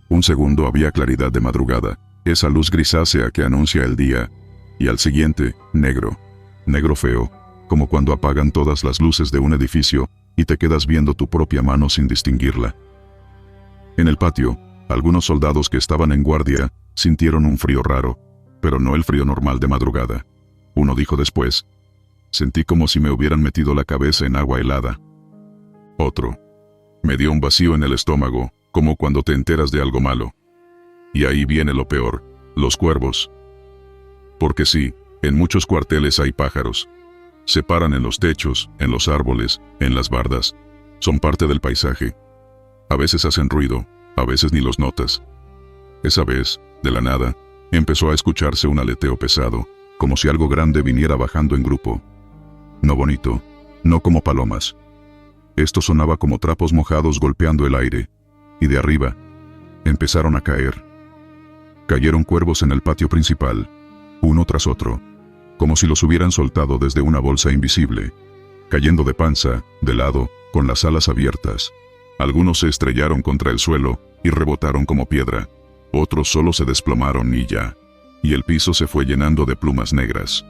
Un segundo había claridad de madrugada, esa luz grisácea que anuncia el día, y al siguiente, negro. Negro feo, como cuando apagan todas las luces de un edificio y te quedas viendo tu propia mano sin distinguirla. En el patio, algunos soldados que estaban en guardia sintieron un frío raro, pero no el frío normal de madrugada. Uno dijo después: sentí como si me hubieran metido la cabeza en agua helada. Otro: me dio un vacío en el estómago, como cuando te enteras de algo malo. Y ahí viene lo peor: los cuervos. Porque sí, en muchos cuarteles hay pájaros. Se paran en los techos, en los árboles, en las bardas. Son parte del paisaje. A veces hacen ruido, a veces ni los notas. Esa vez, de la nada, empezó a escucharse un aleteo pesado, como si algo grande viniera bajando en grupo. No bonito, no como palomas. Esto sonaba como trapos mojados golpeando el aire, y de arriba empezaron a caer. Cayeron cuervos en el patio principal, uno tras otro, como si los hubieran soltado desde una bolsa invisible, cayendo de panza, de lado, con las alas abiertas. Algunos se estrellaron contra el suelo y rebotaron como piedra, otros solo se desplomaron y ya, y el piso se fue llenando de plumas negras.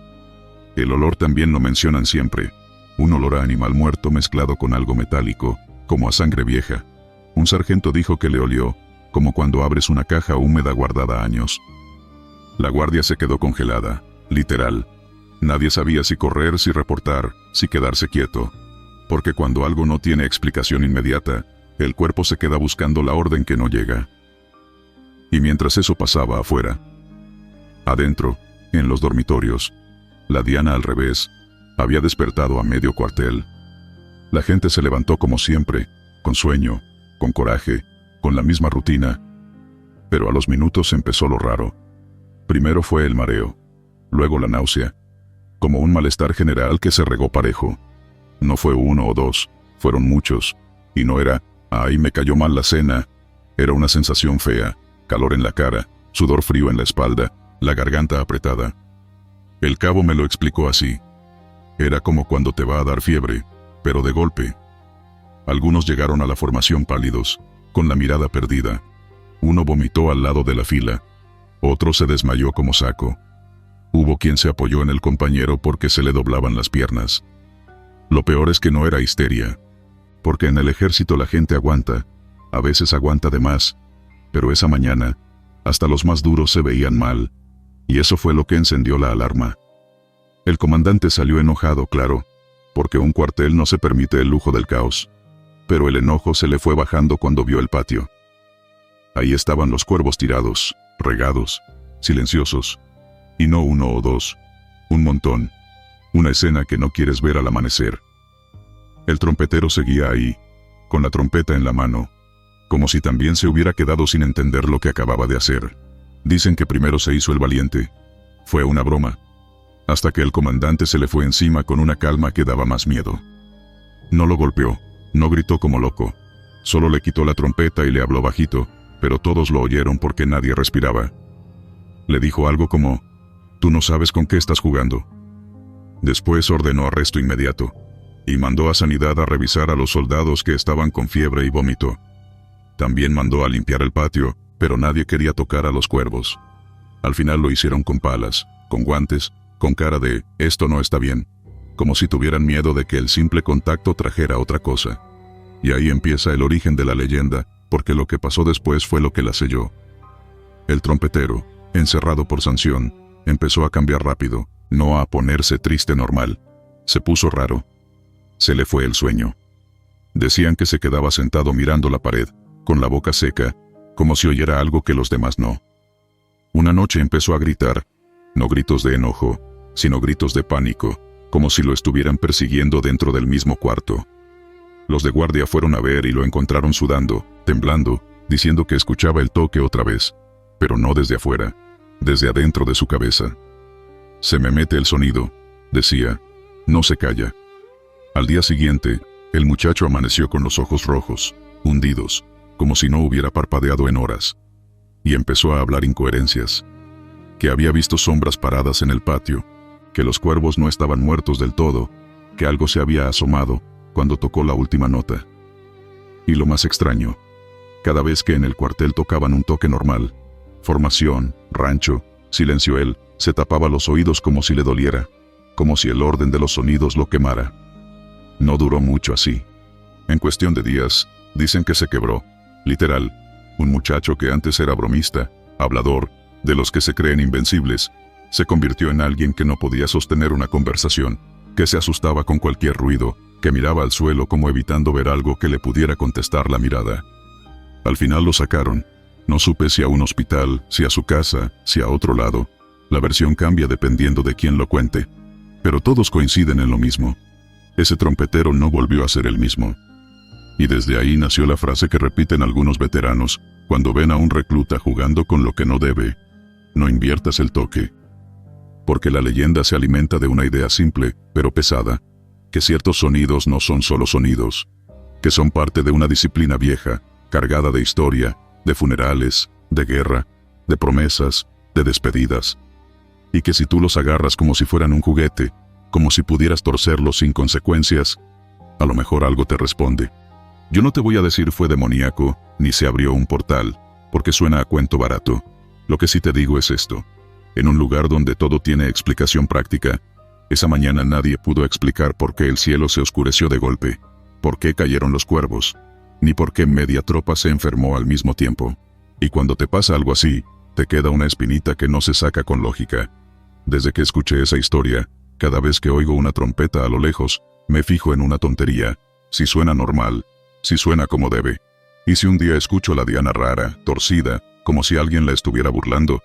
El olor también lo mencionan siempre, un olor a animal muerto mezclado con algo metálico, como a sangre vieja. Un sargento dijo que le olió, como cuando abres una caja húmeda guardada años. La guardia se quedó congelada, literal. Nadie sabía si correr, si reportar, si quedarse quieto. Porque cuando algo no tiene explicación inmediata, el cuerpo se queda buscando la orden que no llega. Y mientras eso pasaba afuera, adentro, en los dormitorios, la Diana al revés, había despertado a medio cuartel. La gente se levantó como siempre, con sueño, con coraje, con la misma rutina. Pero a los minutos empezó lo raro. Primero fue el mareo, luego la náusea, como un malestar general que se regó parejo. No fue uno o dos, fueron muchos, y no era: ¡ay, me cayó mal la cena! Era una sensación fea, calor en la cara, sudor frío en la espalda, la garganta apretada. El cabo me lo explicó así. Era como cuando te va a dar fiebre, pero de golpe. Algunos llegaron a la formación pálidos, con la mirada perdida. Uno vomitó al lado de la fila, otro se desmayó como saco. Hubo quien se apoyó en el compañero porque se le doblaban las piernas. Lo peor es que no era histeria, porque en el ejército la gente aguanta, a veces aguanta de más, pero esa mañana, hasta los más duros se veían mal, y eso fue lo que encendió la alarma. El comandante salió enojado, claro, porque un cuartel no se permite el lujo del caos, pero el enojo se le fue bajando cuando vio el patio. Ahí estaban los cuervos tirados, regados, silenciosos, y no uno o dos, un montón, una escena que no quieres ver al amanecer. El trompetero seguía ahí, con la trompeta en la mano, como si también se hubiera quedado sin entender lo que acababa de hacer. Dicen que primero se hizo el valiente. Fue una broma. Hasta que el comandante se le fue encima con una calma que daba más miedo. No lo golpeó, no gritó como loco. Solo le quitó la trompeta y le habló bajito, pero todos lo oyeron porque nadie respiraba. Le dijo algo como: «Tú no sabes con qué estás jugando». Después ordenó arresto inmediato, y mandó a Sanidad a revisar a los soldados que estaban con fiebre y vómito. También mandó a limpiar el patio, pero nadie quería tocar a los cuervos. Al final lo hicieron con palas, con guantes, con cara de «esto no está bien», como si tuvieran miedo de que el simple contacto trajera otra cosa. Y ahí empieza el origen de la leyenda, porque lo que pasó después fue lo que la selló. El trompetero, encerrado por sanción, empezó a cambiar rápido, no a ponerse triste normal. Se puso raro. Se le fue el sueño. Decían que se quedaba sentado mirando la pared, con la boca seca, como si oyera algo que los demás no. Una noche empezó a gritar, no gritos de enojo, sino gritos de pánico, como si lo estuvieran persiguiendo dentro del mismo cuarto. Los de guardia fueron a ver y lo encontraron sudando, temblando, diciendo que escuchaba el toque otra vez, pero no desde afuera, desde adentro de su cabeza. «Se me mete el sonido», decía, «no se calla». Al día siguiente, el muchacho amaneció con los ojos rojos, hundidos, como si no hubiera parpadeado en horas. Y empezó a hablar incoherencias. Que había visto sombras paradas en el patio, que los cuervos no estaban muertos del todo, que algo se había asomado cuando tocó la última nota. Y lo más extraño, cada vez que en el cuartel tocaban un toque normal, formación, rancho, silencio, él se tapaba los oídos como si le doliera, como si el orden de los sonidos lo quemara. No duró mucho así. En cuestión de días, dicen que se quebró. Literal, un muchacho que antes era bromista, hablador, de los que se creen invencibles, se convirtió en alguien que no podía sostener una conversación, que se asustaba con cualquier ruido, que miraba al suelo como evitando ver algo que le pudiera contestar la mirada. Al final lo sacaron. No supe si a un hospital, si a su casa, si a otro lado. La versión cambia dependiendo de quién lo cuente. Pero todos coinciden en lo mismo. Ese trompetero no volvió a ser el mismo. Y desde ahí nació la frase que repiten algunos veteranos cuando ven a un recluta jugando con lo que no debe: no inviertas el toque. Porque la leyenda se alimenta de una idea simple, pero pesada, que ciertos sonidos no son solo sonidos, que son parte de una disciplina vieja, cargada de historia, de funerales, de guerra, de promesas, de despedidas. Y que si tú los agarras como si fueran un juguete, como si pudieras torcerlos sin consecuencias, a lo mejor algo te responde. Yo no te voy a decir fue demoníaco, ni se abrió un portal, porque suena a cuento barato. Lo que sí te digo es esto. En un lugar donde todo tiene explicación práctica, esa mañana nadie pudo explicar por qué el cielo se oscureció de golpe, por qué cayeron los cuervos, ni por qué media tropa se enfermó al mismo tiempo. Y cuando te pasa algo así, te queda una espinita que no se saca con lógica. Desde que escuché esa historia, cada vez que oigo una trompeta a lo lejos, me fijo en una tontería: si suena normal, si suena como debe. Y si un día escucho la diana rara, torcida, como si alguien la estuviera burlando,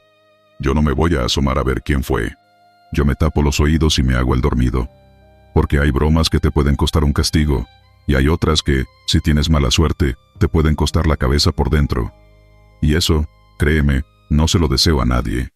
yo no me voy a asomar a ver quién fue. Yo me tapo los oídos y me hago el dormido. Porque hay bromas que te pueden costar un castigo, y hay otras que, si tienes mala suerte, te pueden costar la cabeza por dentro. Y eso, créeme, no se lo deseo a nadie.